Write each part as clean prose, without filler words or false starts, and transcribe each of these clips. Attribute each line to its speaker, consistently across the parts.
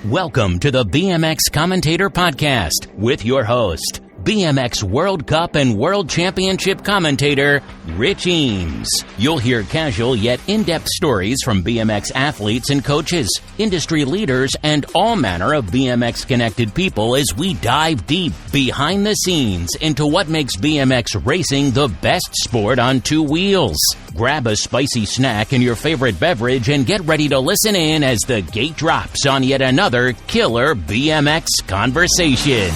Speaker 1: Welcome to the BMX Commentator Podcast with your host, BMX World Cup and World Championship commentator, Rich Eames. You'll hear casual yet in-depth stories from BMX athletes and coaches, industry leaders, and all manner of BMX-connected people as we dive deep behind the scenes into what makes BMX racing the best sport on two wheels. Grab a spicy snack and your favorite beverage and get ready to listen in as the gate drops on yet another killer BMX conversation.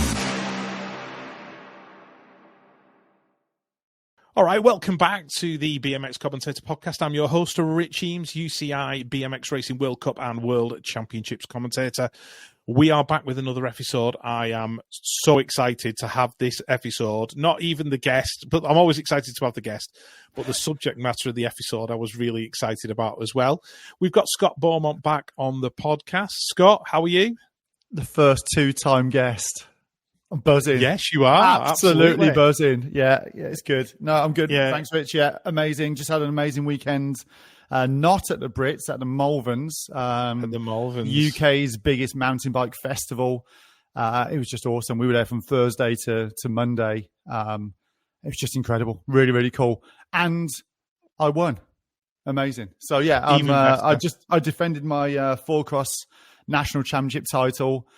Speaker 2: All right, welcome back to the BMX Commentator Podcast. I'm your host, Rich Eames, UCI BMX Racing World Cup and World Championships commentator. We are back with another episode. I am so excited to have this episode. Not even the guest, but I'm always excited to have the guest. But the subject matter of the episode I was really excited about as well. We've got Scott Beaumont back on the podcast. Scott, how are you?
Speaker 3: The first two-time guest. I'm buzzing.
Speaker 2: Yes, you are.
Speaker 3: Absolutely buzzing. Yeah, it's good. No, I'm good.
Speaker 2: Yeah.
Speaker 3: Thanks, Rich. Yeah, amazing. Just had an amazing weekend. Not at the Brits, at the Malverns.
Speaker 2: At the Malverns.
Speaker 3: UK's biggest mountain bike festival. It was just awesome. We were there from Thursday to Monday. It was just incredible. Really, really cool. And I won. Amazing. So, yeah, I defended my four-cross national championship title.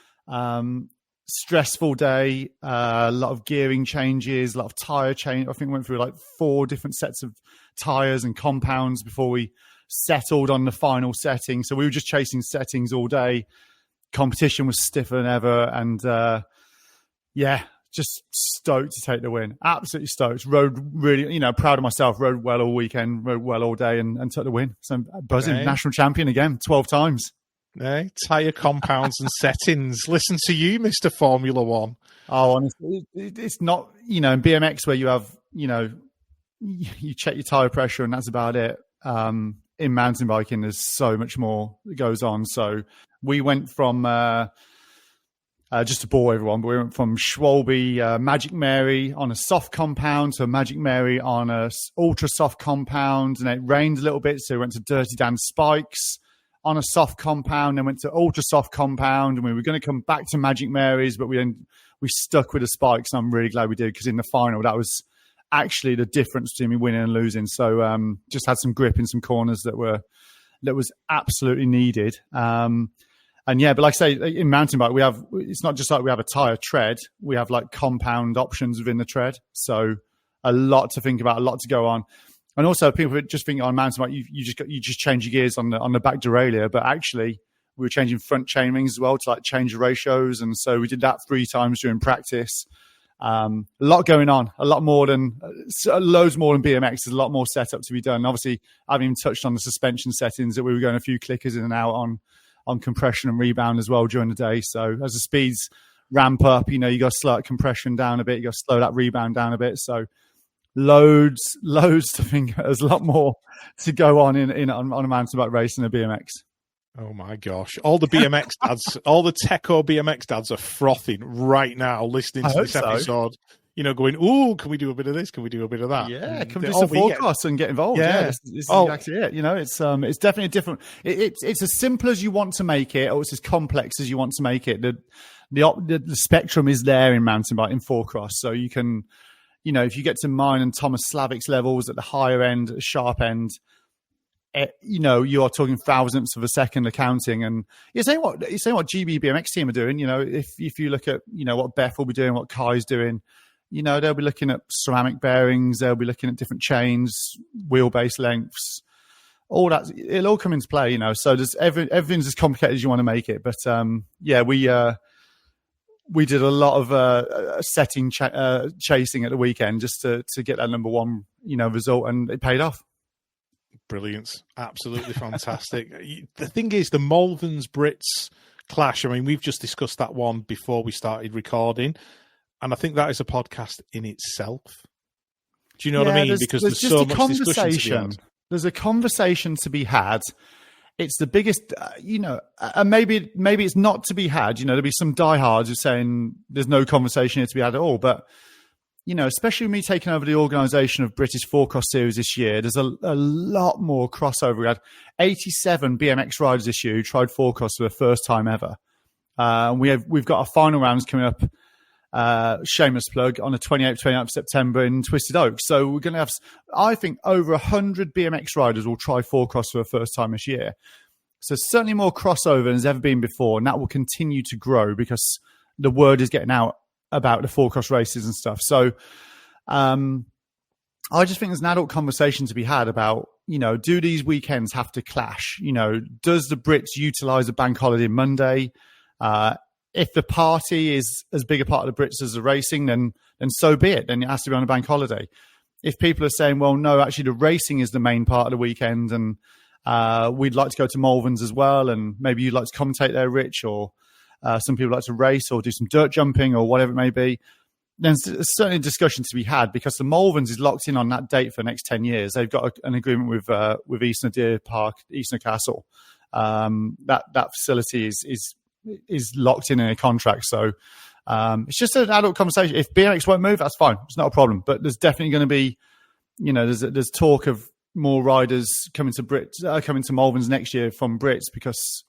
Speaker 3: Stressful day, a lot of gearing changes, a lot of tyre change. I think we went through like 4 different sets of tyres and compounds before we settled on the final setting. So we were just chasing settings all day. Competition was stiffer than ever. And just stoked to take the win. Absolutely stoked. Rode really, proud of myself. Rode well all weekend, rode well all day and took the win. So buzzing,
Speaker 2: okay. National
Speaker 3: champion again, 12 times.
Speaker 2: Tyre compounds and settings. Listen to you, Mr. Formula One.
Speaker 3: Oh, honestly, it's not, in BMX where you have, you check your tyre pressure and that's about it. In mountain biking, there's so much more that goes on. So we went from, just to bore everyone, but we went from Schwalbe Magic Mary on a soft compound to Magic Mary on a ultra soft compound. And it rained a little bit, so we went to Dirty Dan Spikes on a soft compound, then went to ultra soft compound, and we were going to come back to Magic Mary's, but we stuck with the spikes, and I'm really glad we did, because in the final, that was actually the difference between me winning and losing. So just had some grip in some corners that was absolutely needed. But like I say, in mountain bike, it's not just like we have a tyre tread, we have like compound options within the tread. So a lot to think about, a lot to go on. And also, people just think on mountain bike, you just change your gears on the back derailleur, but actually we were changing front chain rings as well to like change the ratios, and so we did that 3 times during practice. A lot going on, a lot more than loads more than BMX. There's a lot more setup to be done. Obviously, I haven't even touched on the suspension settings that we were going a few clickers in and out on compression and rebound as well during the day. So as the speeds ramp up, you got to slow that compression down a bit, you got to slow that rebound down a bit. So loads to think. There's a lot more to go on on a mountain bike race than a BMX.
Speaker 2: Oh my gosh. All the BMX dads, all the Teco BMX dads are frothing right now listening to this episode. Going, ooh, can we do a bit of this? Can we do a bit of that?
Speaker 3: Yeah, come do some forecasts and get involved. Yeah, this is exactly it. It's definitely different. It's as simple as you want to make it, or it's as complex as you want to make it. The spectrum is there in mountain bike, in forecross, so you can. If you get to mine and Thomas Slavik's levels at the higher end, sharp end, you are talking thousandths of a second accounting. And you're saying what GB BMX team are doing. If you look at what Beth will be doing, what Kai's doing, they'll be looking at ceramic bearings, they'll be looking at different chains, wheelbase lengths, all that. It'll all come into play. So there's everything's as complicated as you want to make it. But we did a lot of setting chasing at the weekend just to get that number one, result, and it paid off.
Speaker 2: Brilliant. Absolutely fantastic. The thing is, the Malverns Brits clash, I mean, we've just discussed that one before we started recording, and I think that is a podcast in itself. Do you know what I mean? Because there's so much discussion to be had.
Speaker 3: There's a conversation to be had. It's the biggest, and maybe it's not to be had. There'll be some diehards who are saying there's no conversation here to be had at all. But, especially with me taking over the organisation of British Forecross Series this year, there's a lot more crossover. We had 87 BMX riders this year who tried Forecross for the first time ever. We've got our final rounds coming up. Shameless plug on the 28th, 29th of September in Twisted Oak. So we're going to have, I think, over 100 BMX riders will try four cross for the first time this year. So certainly more crossover than there's ever been before, and that will continue to grow because the word is getting out about the four cross races and stuff. So I just think there's an adult conversation to be had about, do these weekends have to clash? Does the Brits utilize a bank holiday Monday? If the party is as big a part of the Brits as the racing, then so be it. Then it has to be on a bank holiday. If people are saying, well, no, actually the racing is the main part of the weekend, and we'd like to go to Malverns as well, and maybe you'd like to commentate there, Rich, or some people like to race or do some dirt jumping or whatever it may be, then there's certainly a discussion to be had, because the Malverns is locked in on that date for the next 10 years. They've got an agreement with Eastern Deer Park, Eastern Castle. That facility is locked in a contract. So it's just an adult conversation. If BMX won't move, that's fine. It's not a problem. But there's definitely going to be, there's talk of more riders coming to Malverns next year from Brits, because,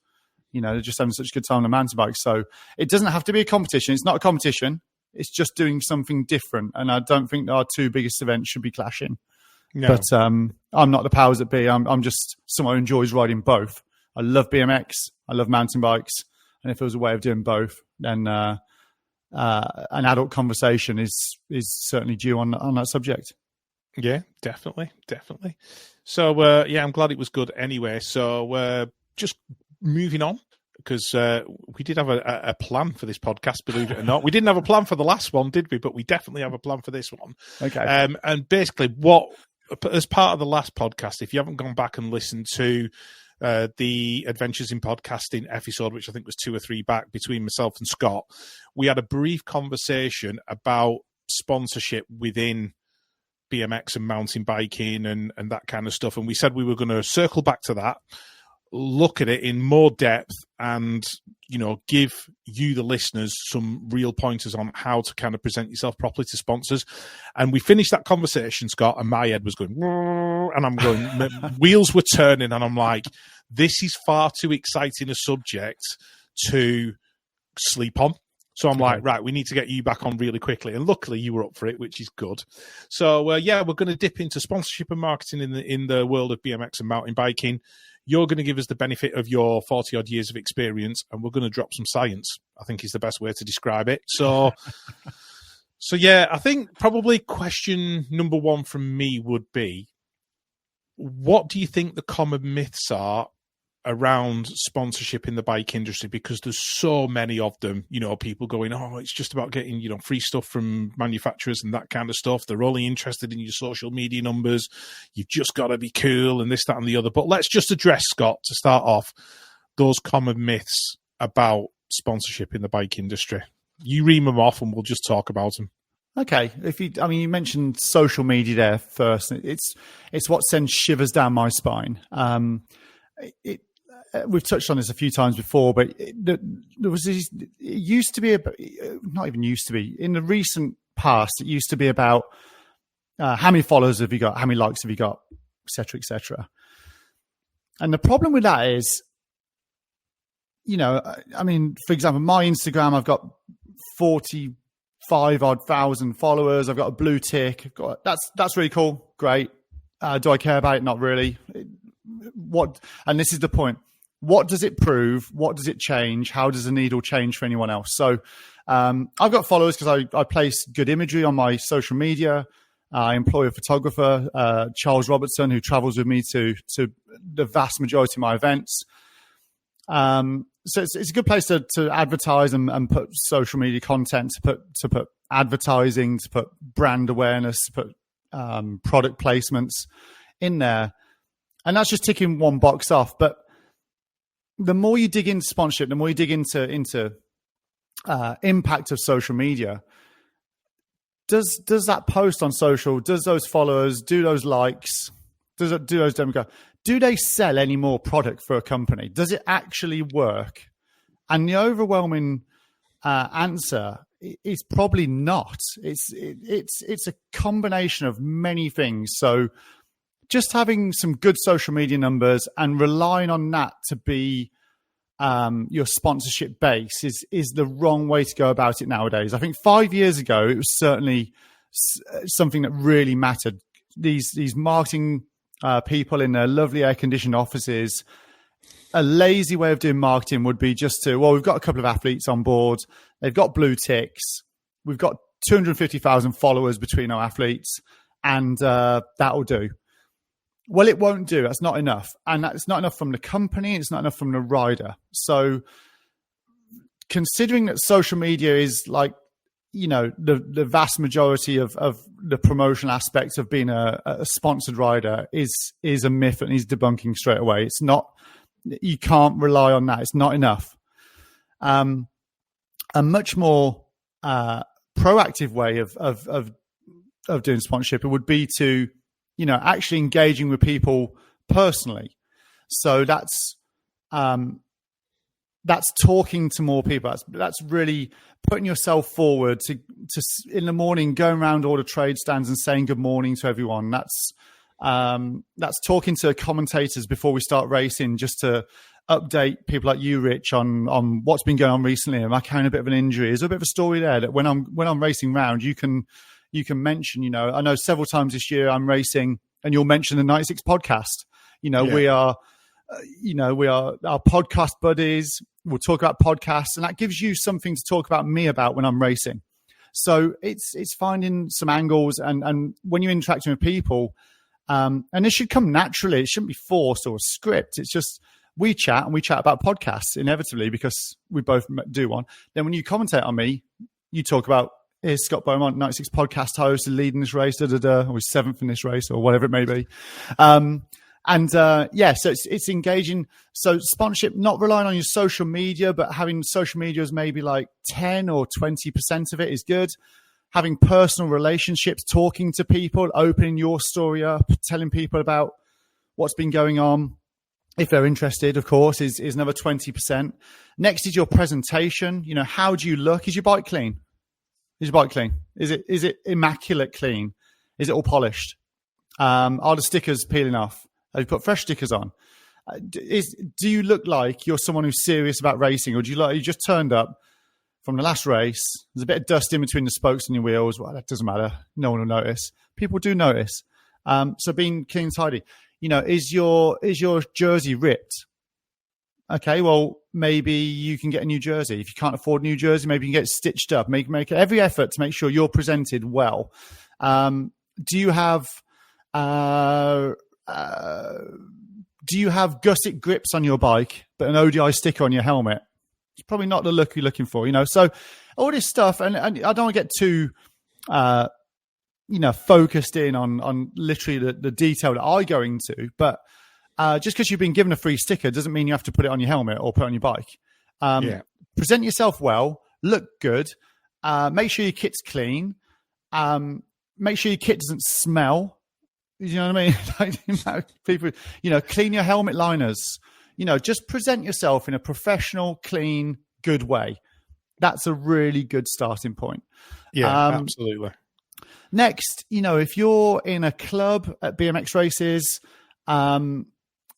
Speaker 3: they're just having such a good time on the mountain bike. So it doesn't have to be a competition. It's not a competition. It's just doing something different. And I don't think our two biggest events should be clashing. No. But I'm not the powers that be. I'm just someone who enjoys riding both. I love BMX. I love mountain bikes. And if there was a way of doing both, then an adult conversation is certainly due on that subject.
Speaker 2: Yeah, definitely. So, I'm glad it was good anyway. So just moving on, because we did have a plan for this podcast, believe it or not. We didn't have a plan for the last one, did we? But we definitely have a plan for this one.
Speaker 3: Okay.
Speaker 2: And basically, as part of the last podcast, if you haven't gone back and listened to the Adventures in Podcasting episode, which I think was 2 or 3 back, between myself and Scott, we had a brief conversation about sponsorship within BMX and mountain biking and that kind of stuff. And we said we were going to circle back to that, look at it in more depth, and, give you, the listeners, some real pointers on how to kind of present yourself properly to sponsors. And we finished that conversation, Scott, and my head was going, and I'm going, wheels were turning, and I'm like, this is far too exciting a subject to sleep on. So I'm like, right, we need to get you back on really quickly. And luckily you were up for it, which is good. So, we're going to dip into sponsorship and marketing in the world of BMX and mountain biking. You're going to give us the benefit of your 40-odd years of experience, and we're going to drop some science, I think is the best way to describe it. So, I think probably question number 1 from me would be, what do you think the common myths are around sponsorship in the bike industry? Because there's so many of them, people going, oh, it's just about getting, free stuff from manufacturers and that kind of stuff. They're only interested in your social media numbers. You've just got to be cool and this, that, and the other. But let's just address, Scott, to start off, those common myths about sponsorship in the bike industry. You ream them off and we'll just talk about them.
Speaker 3: Okay. You mentioned social media there first. It's what sends shivers down my spine. We've touched on this a few times before, but there was this, it used to be, not even used to be, in the recent past, it used to be about how many followers have you got, how many likes have you got, et cetera, et cetera. And the problem with that is, for example, my Instagram, I've got 45-odd thousand followers. I've got a blue tick. That's really cool. Great. Do I care about it? Not really. And this is the point. What does it prove? What does it change? How does the needle change for anyone else? So I've got followers because I place good imagery on my social media. I employ a photographer, Charles Robertson, who travels with me to the vast majority of my events. So it's a good place to advertise and put social media content, to put advertising, to put brand awareness, to put product placements in there. And that's just ticking one box off. But the more you dig into sponsorship, the more you dig into impact of social media. Does that post on social, does those followers, do those likes, do those demographics, do they sell any more product for a company? Does it actually work? And the overwhelming answer is probably not. It's a combination of many things. So just having some good social media numbers and relying on that to be your sponsorship base is the wrong way to go about it nowadays. I think 5 years ago, it was certainly something that really mattered. These marketing people in their lovely air-conditioned offices, a lazy way of doing marketing would be just to, well, we've got a couple of athletes on board. They've got blue ticks. We've got 250,000 followers between our athletes, and that'll do. Well, it won't do. That's not enough. And that's not enough from the company. It's not enough from the rider. So considering that social media is like, the vast majority of the promotional aspect of being a sponsored rider is a myth that needs debunking straight away. It's not, you can't rely on that. It's not enough. A much more proactive way of doing sponsorship, it would be to, actually engaging with people personally. So that's talking to more people. That's really putting yourself forward to in the morning, going around all the trade stands and saying good morning to everyone. That's talking to commentators before we start racing, just to update people like you, Rich, on what's been going on recently. Am I carrying a bit of an injury? Is there a bit of a story there that when I'm racing round, you can mention, I know several times this year I'm racing and you'll mention the 96 podcast. We are our podcast buddies. We'll talk about podcasts, and that gives you something to talk about me about when I'm racing. So it's finding some angles, and when you're interacting with people, and it should come naturally. It shouldn't be forced or a script. It's just we chat about podcasts inevitably because we both do one. Then when you commentate on me, you talk about, here's Scott Beaumont, 96 podcast host, leading this race, or he's seventh in this race, or whatever it may be. So it's engaging. So sponsorship, not relying on your social media, but having social media as maybe like 10 or 20% of it is good. Having personal relationships, talking to people, opening your story up, telling people about what's been going on, if they're interested, of course, is another 20%. Next is your presentation. How do you look? Is your bike clean? Is it immaculate clean? Is it all polished? Are the stickers peeling off? Have you put fresh stickers on? Do you look like you're someone who's serious about racing, or do you look like you just turned up from the last race? There's a bit of dust in between the spokes on your wheels. Well, that doesn't matter. No one will notice. People do notice. So being clean and tidy. Is your jersey ripped? Okay, well, maybe you can get a new jersey. If you can't afford a new jersey, maybe you can get it stitched up. Make every effort to make sure you're presented well. Do you have gusset grips on your bike, but an ODI sticker on your helmet? It's probably not the look you're looking for, So all this stuff, and I don't want to get too, focused in on literally the detail that I go into, but just because you've been given a free sticker doesn't mean you have to put it on your helmet or put it on your bike. Present yourself well, look good, make sure your kit's clean, make sure your kit doesn't smell. You know what I mean? People, clean your helmet liners. Just present yourself in a professional, clean, good way. That's a really good starting point.
Speaker 2: Yeah, absolutely.
Speaker 3: Next, if you're in a club at BMX races, don't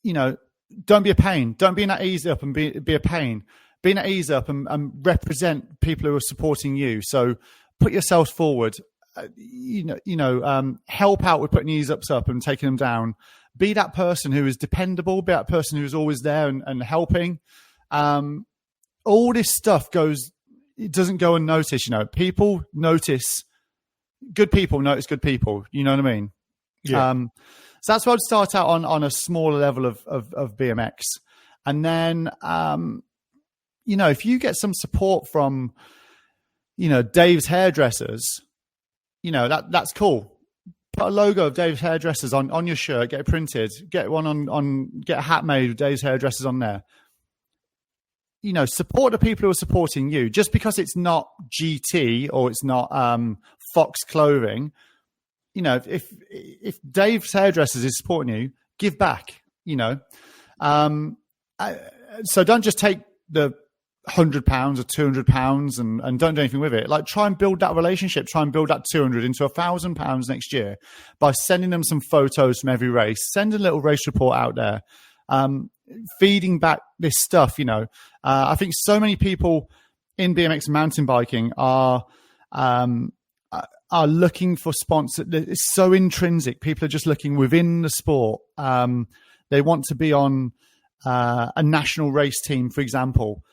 Speaker 3: be a pain. Don't be in that ease up and be a pain. Be in that ease up and represent people who are supporting you. So put yourselves forward. Help out with putting ease ups up and taking them down. Be that person who is dependable. Be that person who is always there and helping. All this stuff it doesn't go unnoticed. People notice good people. Notice good people. You know what I mean?
Speaker 2: Yeah.
Speaker 3: So that's why I'd start out on a smaller level of BMX, and then if you get some support from Dave's Hairdressers. That's cool. Put a logo of Dave's Hairdressers on your shirt, get it printed, get one get a hat made with Dave's Hairdressers on there. Support the people who are supporting you. Just because it's not GT or it's not Fox Clothing, if Dave's Hairdressers is supporting you, give back, So don't just take the £100 or £200 and don't do anything with it. Like, try and build that relationship. Try and build that 200 into £1,000 next year by sending them some photos from every race. Send a little race report out there. feeding back this stuff. I think so many people in BMX and mountain biking are looking for sponsors. It's so intrinsic. People are just looking within the sport. They want to be on a national race team, for example.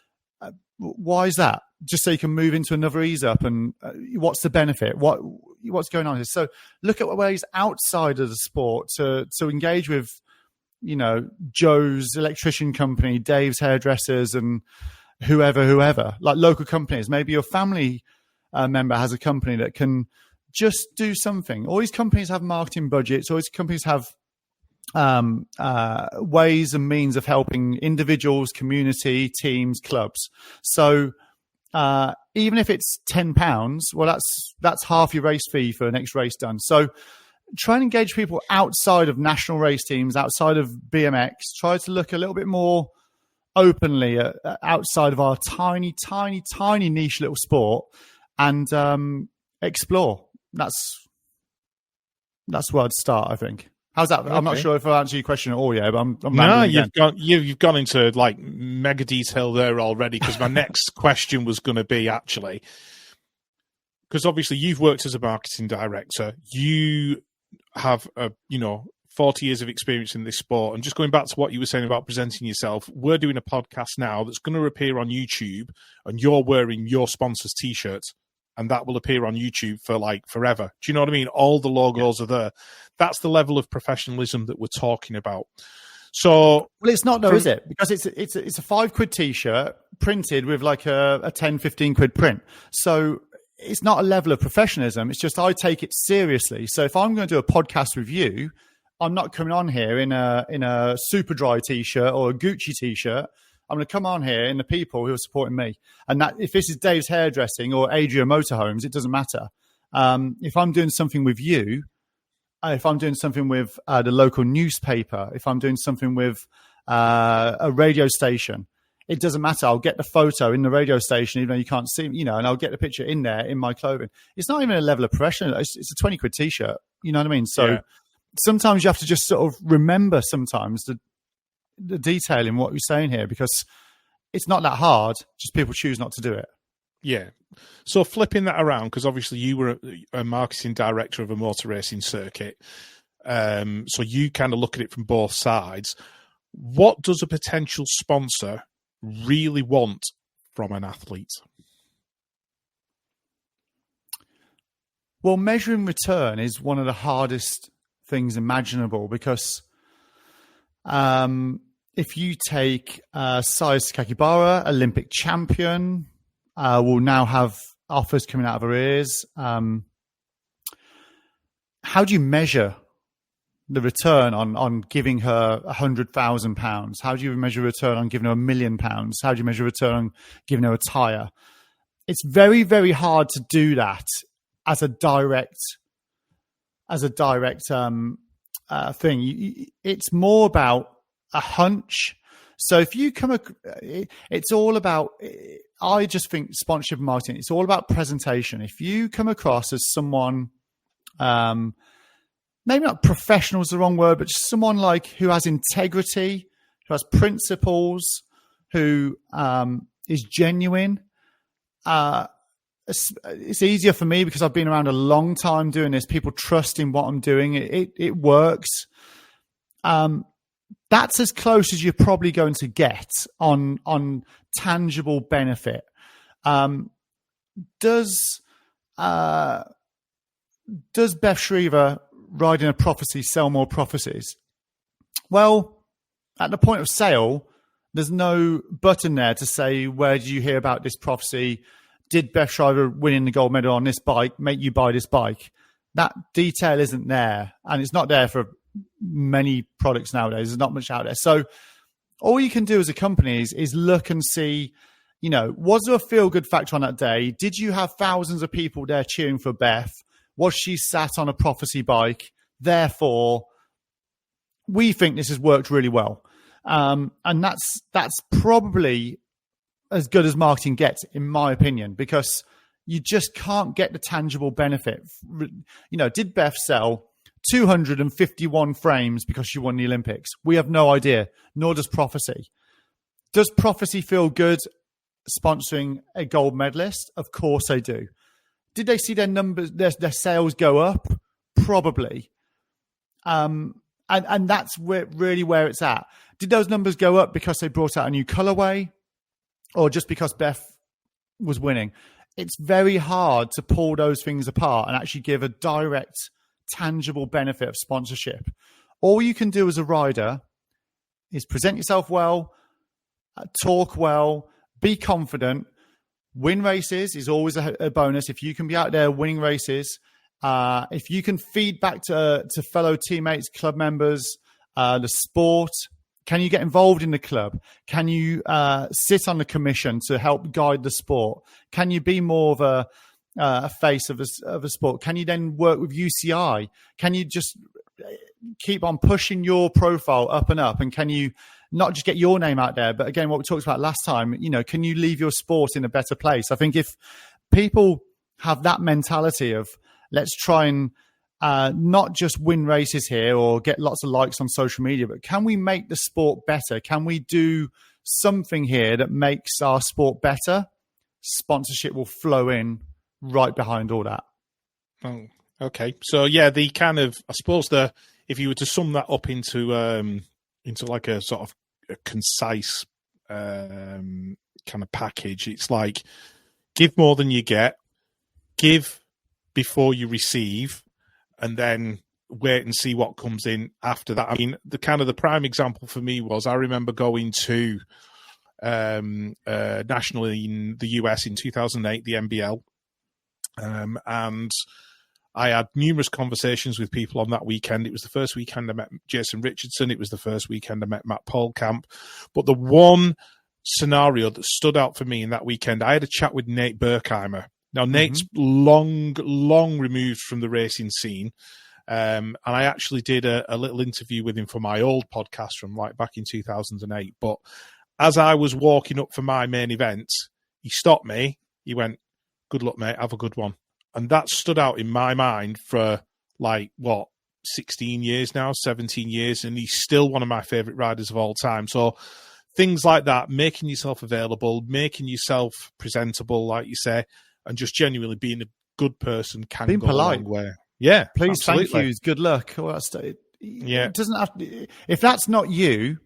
Speaker 3: Why is that? Just so you can move into another ease up, and what's the benefit? What's going on here? So look at ways outside of the sport to engage with, Joe's electrician company, Dave's hairdressers, and whoever, like local companies. Maybe your family member has a company that can just do something. All these companies have marketing budgets. All these companies have ways and means of helping individuals, community, teams, clubs. So even if it's £10, well, that's half your race fee for the next race done. So try and engage people outside of national race teams, outside of BMX. Try to look a little bit more openly outside of our tiny niche little sport, and explore. That's where I'd start, I think. How's that? Okay. I'm not sure if I answered your question at all yet, but I'm
Speaker 2: no, you've gone into like mega detail there already, because my next question was going to be, actually, because obviously you've worked as a marketing director, you have 40 years of experience in this sport, and just going back to what you were saying about presenting yourself, we're doing a podcast now that's going to appear on YouTube, and you're wearing your sponsor's t-shirts, and that will appear on YouTube for like forever. Do you know what I mean? All the logos are there. That's the level of professionalism that we're talking about. So,
Speaker 3: well, it's not though, is it? Because it's a £5 t-shirt printed with like a 10-15 quid print. So it's not a level of professionalism. It's just I take it seriously. So if I'm going to do a podcast with you, I'm not coming on here in a super dry t-shirt or a Gucci t-shirt. I'm going to come on here in the people who are supporting me. And that if this is Dave's Hairdressing or Adria Motorhomes, it doesn't matter. If I'm doing something with you, if I'm doing something with the local newspaper, if I'm doing something with a radio station, it doesn't matter. I'll get the photo in the radio station, even though you can't see, and I'll get the picture in there in my clothing. It's not even a level of professional. It's a 20 quid t-shirt. You know what I mean? So sometimes you have to just sort of remember sometimes the detail in what we're saying here, because it's not that hard. Just people choose not to do it.
Speaker 2: Yeah. So flipping that around, because obviously you were a marketing director of a motor racing circuit. So you kind of look at it from both sides. What does a potential sponsor really want from an athlete? Well,
Speaker 3: measuring return is one of the hardest things imaginable, because if you take Saya Sakakibara, Olympic champion, will now have offers coming out of her ears. How do you measure the return on giving her £100,000? How do you measure return on giving her £1 million? How do you measure return on giving her a tyre? It's very, very hard to do that as a direct thing. It's more about a hunch. So if you it's all about, I just think sponsorship marketing, it's all about presentation. If you come across as someone, maybe not professional is the wrong word, but just someone like who has integrity, who has principles, who is genuine, it's easier for me because I've been around a long time doing this. People trust in what I'm doing. It works. That's as close as you're probably going to get on tangible benefit. Does Beth Shriver riding a prophecy sell more prophecies? Well, at the point of sale, there's no button there to say, where did you hear about this prophecy? Did Beth Shriver winning the gold medal on this bike make you buy this bike? That detail isn't there, and it's not there for many products nowadays. There's not much out there. So all you can do as a company is look and see, was there a feel-good factor on that day? Did you have thousands of people there cheering for Beth? Was she sat on a prophecy bike? Therefore, we think this has worked really well. And that's probably as good as marketing gets, in my opinion, because you just can't get the tangible benefit. Did Beth sell 251 frames because you won the Olympics? We have no idea, nor does Prophecy. Does Prophecy feel good sponsoring a gold medalist? Of course they do. Did they see their numbers, their sales go up? Probably. And that's really where it's at. Did those numbers go up because they brought out a new colorway, or just because Beth was winning? It's very hard to pull those things apart and actually give a direct, tangible benefit of sponsorship. All you can do as a rider is present yourself well, talk well, be confident. Win races is always a bonus. If you can be out there winning races, if you can feed back to fellow teammates, club members, the sport. Can you get involved in the club? Can you sit on the commission to help guide the sport? Can you be more of a face of a sport? Can you then work with UCI? Can you just keep on pushing your profile up and up? And can you not just get your name out there, but again, what we talked about last time, can you leave your sport in a better place? I think if people have that mentality of let's try and not just win races here or get lots of likes on social media, but can we make the sport better? Can we do something here that makes our sport better? Sponsorship will flow in right behind all that.
Speaker 2: Oh, okay. So yeah, the kind of, I suppose if you were to sum that up into like a sort of a concise kind of package, it's like give more than you get, give before you receive, and then wait and see what comes in after that. I mean, the prime example for me was I remember going to nationally in the US in 2008, the NBL, and I had numerous conversations with people on that weekend. It was the first weekend I met Jason Richardson. It was the first weekend I met Matt Polkamp. But the one scenario that stood out for me in that weekend, I had a chat with Nate Berkheimer. Now, Nate's long removed from the racing scene. And I actually did a little interview with him for my old podcast from like back in 2008. But as I was walking up for my main event, he stopped me. He went, "Good luck, mate. Have a good one." And that stood out in my mind for 16 years now, 17 years. And he's still one of my favorite riders of all time. So things like that, making yourself available, making yourself presentable, like you say, and just genuinely being a good person can
Speaker 3: being
Speaker 2: go
Speaker 3: polite.
Speaker 2: a long way. Yeah,
Speaker 3: please,
Speaker 2: absolutely.
Speaker 3: Thank you. Good luck.
Speaker 2: Yeah,
Speaker 3: it doesn't have to, if that's not you,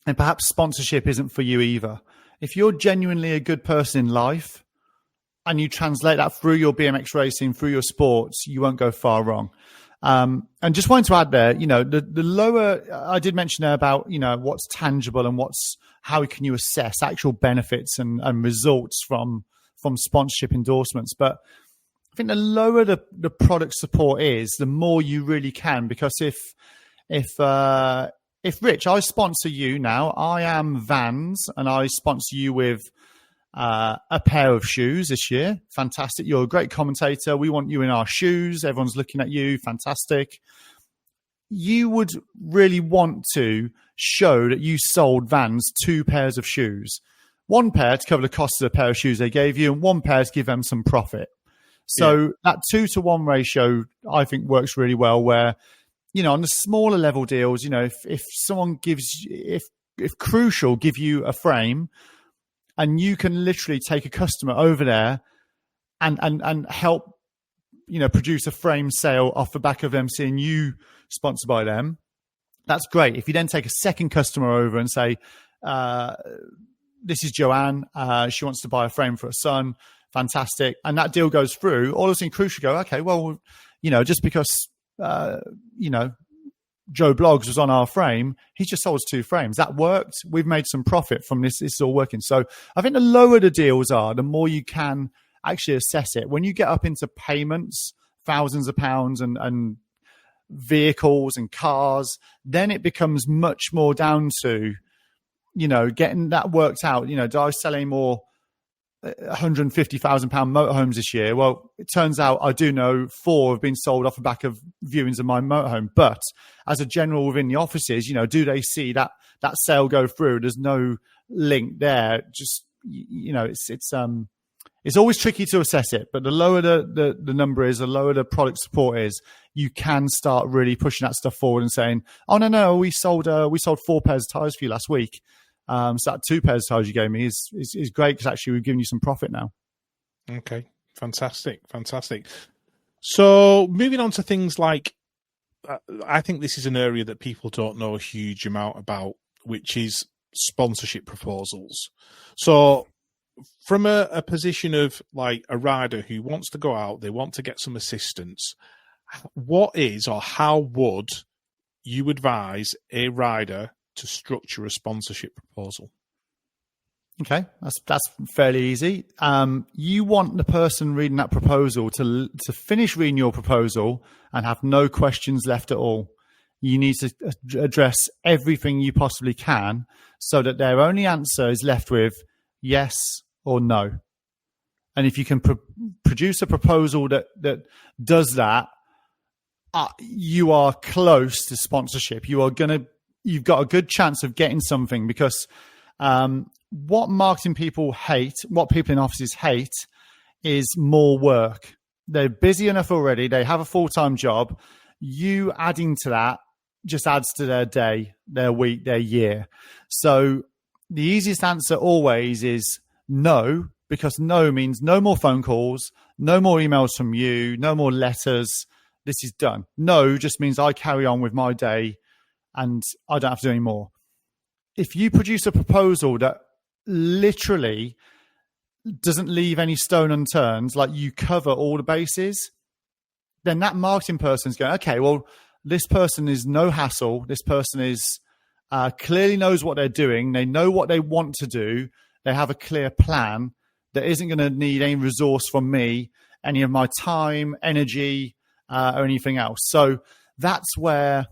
Speaker 3: and perhaps sponsorship isn't for you either. If you're genuinely a good person in life and you translate that through your BMX racing, through your sports, you won't go far wrong. And just wanted to add there, the lower, I did mention there about, what's tangible and how can you assess actual benefits and results from sponsorship endorsements. But I think the lower the product support is, the more you really can, because if Rich, I sponsor you now, I am Vans and I sponsor you with a pair of shoes this year. Fantastic. You're a great commentator. We want you in our shoes. Everyone's looking at you. Fantastic. You would really want to show that you sold Vans 2 pairs of shoes. 1 pair to cover the cost of the pair of shoes they gave you, and 1 pair to give them some profit. So that 2-to-1 ratio, I think, works really well where, on the smaller level deals, if someone if Crucial give you a frame, and you can literally take a customer over there and help, produce a frame sale off the back of them seeing you sponsored by them, that's great. If you then take a second customer over and say, this is Joanne, she wants to buy a frame for her son, fantastic, and that deal goes through, all of a sudden Crucial go, okay, well, just because, Joe Bloggs was on our frame, he just sold us 2 frames. That worked. We've made some profit from this. It's all working. So I think the lower the deals are, the more you can actually assess it. When you get up into payments, thousands of pounds and vehicles and cars, then it becomes much more down to, getting that worked out. Do I sell any more £150,000 motorhomes this year? Well, it turns out I do know 4 have been sold off the back of viewings of my motorhome. But as a general within the offices, do they see that sale go through? There's no link there. Just, It's always tricky to assess it, but the lower the number is, the lower the product support is, you can start really pushing that stuff forward and saying, oh, no, we sold 4 pairs of tires for you last week. So that 2 pairs of tires you gave me is great because actually we've given you some profit now.
Speaker 2: Okay, fantastic. So moving on to things like, I think this is an area that people don't know a huge amount about, which is sponsorship proposals. So from a position of like a rider who wants to go out, they want to get some assistance, what is or how would you advise a rider to structure a sponsorship proposal?
Speaker 3: Okay, that's fairly easy. You want the person reading that proposal to finish reading your proposal and have no questions left at all. You need to address everything you possibly can so that their only answer is left with yes or no. And if you can produce a proposal that does that, you are close to sponsorship. You've got a good chance of getting something, because what marketing people hate, what people in offices hate, is more work. They're busy enough already. They have a full-time job. You adding to that just adds to their day, their week, their year. So the easiest answer always is no, because no means no more phone calls, no more emails from you, no more letters. This is done. No just means I carry on with my day and I don't have to do any more. If you produce a proposal that literally doesn't leave any stone unturned, like you cover all the bases, then that marketing person's going, okay, well, this person is no hassle. This person is clearly knows what they're doing. They know what they want to do. They have a clear plan that isn't going to need any resource from me, any of my time, energy, or anything else. So that's where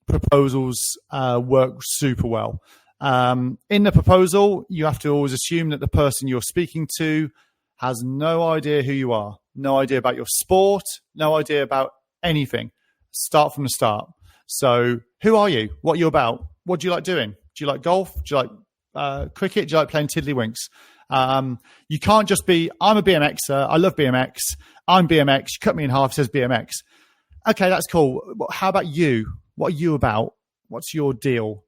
Speaker 3: proposals work super well. In the proposal, you have to always assume that the person you're speaking to has no idea who you are, no idea about your sport, no idea about anything. Start from the start. So who are you? What are you about? What do you like doing? Do you like golf? Do you like cricket? Do you like playing tiddlywinks? You can't just be, I'm a BMXer. I love BMX. I'm BMX. You cut me in half, it says BMX. Okay, that's cool. How about you? What are you about? What's your deal?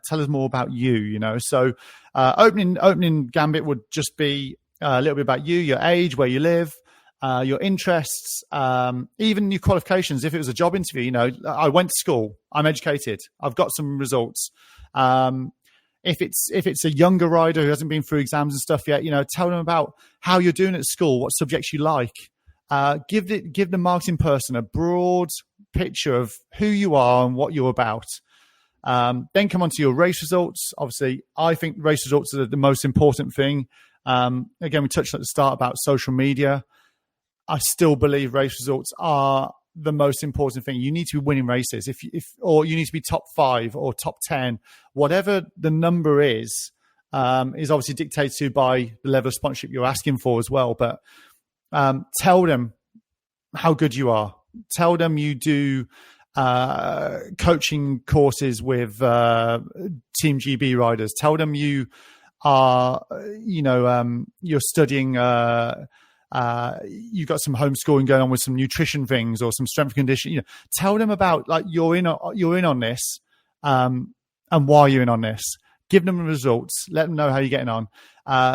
Speaker 3: Tell us more about you, So opening gambit would just be a little bit about you, your age, where you live, your interests, even your qualifications. If it was a job interview, I went to school, I'm educated, I've got some results. If it's a younger rider who hasn't been through exams and stuff yet, tell them about how you're doing at school, what subjects you like. Give the marketing person a broad picture of who you are and what you're about. Then come on to your race results. Obviously, I think race results are the most important thing. Again, we touched at the start about social media. I still believe race results are the most important thing. You need to be winning races, or you need to be top 5 or top 10, whatever the number is obviously dictated to by the level of sponsorship you're asking for as well. But tell them how good you are. Tell them you do coaching courses with Team GB riders. Tell them you are, you're studying. You've got some homeschooling going on with some nutrition things or some strength and conditioning. Tell them about like you're in on this, and why you're in on this. Give them the results. Let them know how you're getting on.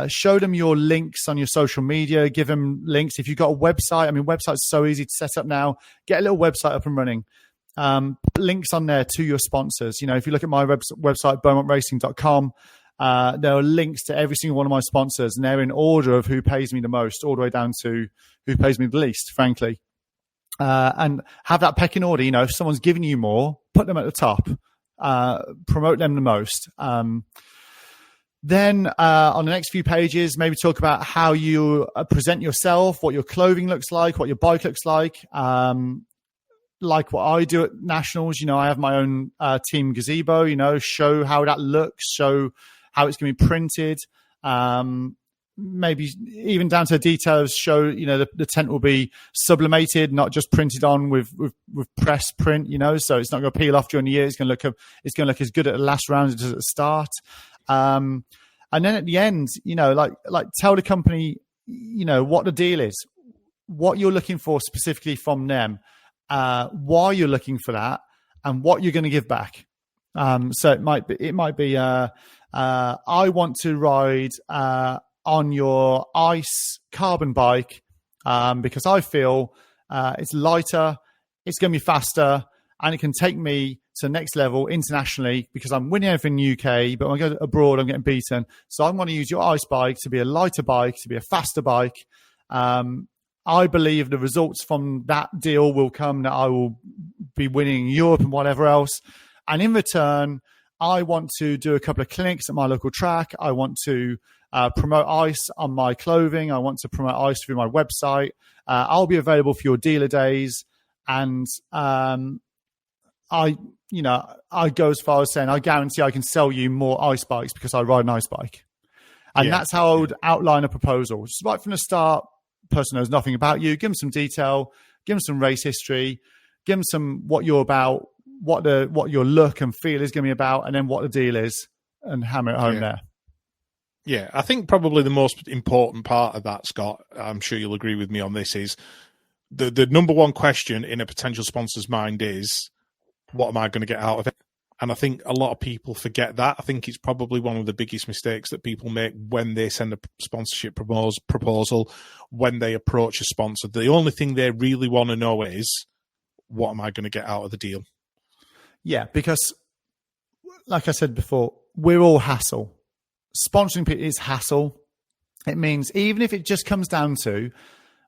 Speaker 3: Show them your links on your social media. Give them links. If you've got a website, websites are so easy to set up now. Get a little website up and running. Put links on there to your sponsors. If you look at my website, beaumontracing.com, there are links to every single one of my sponsors, and they're in order of who pays me the most, all the way down to who pays me the least, frankly. And have that pecking order. If someone's giving you more, put them at the top. Promote them the most. Then on the next few pages, maybe talk about how you present yourself, what your clothing looks like, what your bike looks like. Like what I do at Nationals, I have my own team gazebo, show how that looks, show how it's going to be printed. Maybe even down to the details, show, the tent will be sublimated, not just printed on with press print, so it's not going to peel off during the year. It's going to look as good at the last round as it does at the start. And then at the end, like tell the company what the deal is, what you're looking for specifically from them, why you're looking for that, and what you're going to give back. So it might be I want to ride on your ice carbon bike because I feel it's lighter, it's going to be faster, and it can take me to the next level internationally because I'm winning everything in the UK, but when I go abroad, I'm getting beaten. So I'm going to use your ice bike to be a lighter bike, to be a faster bike. I believe the results from that deal will come that I will be winning in Europe and whatever else. And in return, I want to do a couple of clinics at my local track. I want to promote ice on my clothing. I want to promote ice through my website. I'll be available for your dealer days. And I go as far as saying, I guarantee I can sell you more ice bikes because I ride an ice bike. And that's how I would outline a proposal. Just right from the start, person knows nothing about you. Give them some detail, give them some race history, give them some what you're about, what your look and feel is going to be about, and then what the deal is, and hammer it home there.
Speaker 2: Yeah, I think probably the most important part of that, Scott, I'm sure you'll agree with me on this, is the number one question in a potential sponsor's mind is, what am I going to get out of it? And I think a lot of people forget that. I think it's probably one of the biggest mistakes that people make when they send a sponsorship proposal, when they approach a sponsor. The only thing they really want to know is, what am I going to get out of the deal?
Speaker 3: Yeah, because like I said before, we're all hassle. Sponsoring people is hassle. It means even if it just comes down to,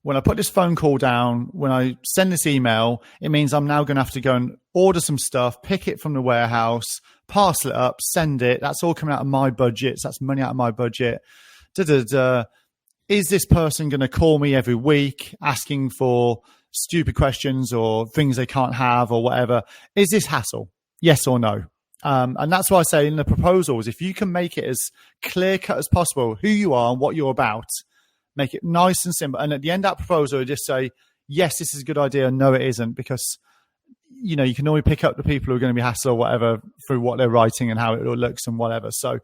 Speaker 3: when I put this phone call down, when I send this email, it means I'm now going to have to go and order some stuff, pick it from the warehouse, parcel it up, send it. That's all coming out of my budget. So that's money out of my budget. Is this person going to call me every week asking for stupid questions or things they can't have or whatever? Is this hassle? Yes or no? And that's why I say in the proposals, if you can make it as clear cut as possible, who you are and what you're about, make it nice and simple. And at the end of that proposal, just say, yes, this is a good idea. No, it isn't, because, you can only pick up the people who are going to be hassle or whatever through what they're writing and how it looks and whatever. So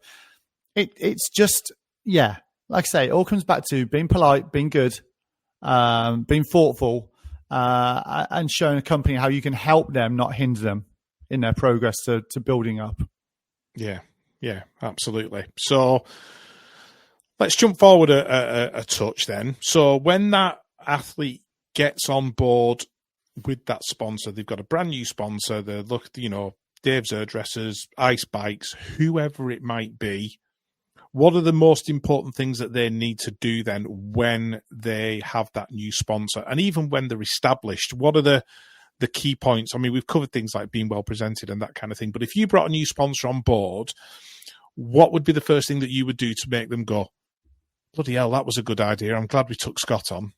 Speaker 3: it's just, like I say, it all comes back to being polite, being good, being thoughtful, and showing a company how you can help them, not hinder them in their progress to building up. Yeah,
Speaker 2: absolutely. So let's jump forward a touch then. So when that athlete gets on board with that sponsor, they've got a brand new sponsor, they look, Dave's Hairdressers, Ice Bikes, whoever it might be, what are the most important things that they need to do then when they have that new sponsor? And even when they're established, what are the key points? I mean, we've covered things like being well presented and that kind of thing, but if you brought a new sponsor on board, what would be the first thing that you would do to make them go, bloody hell, that was a good idea, I'm glad we took Scott on?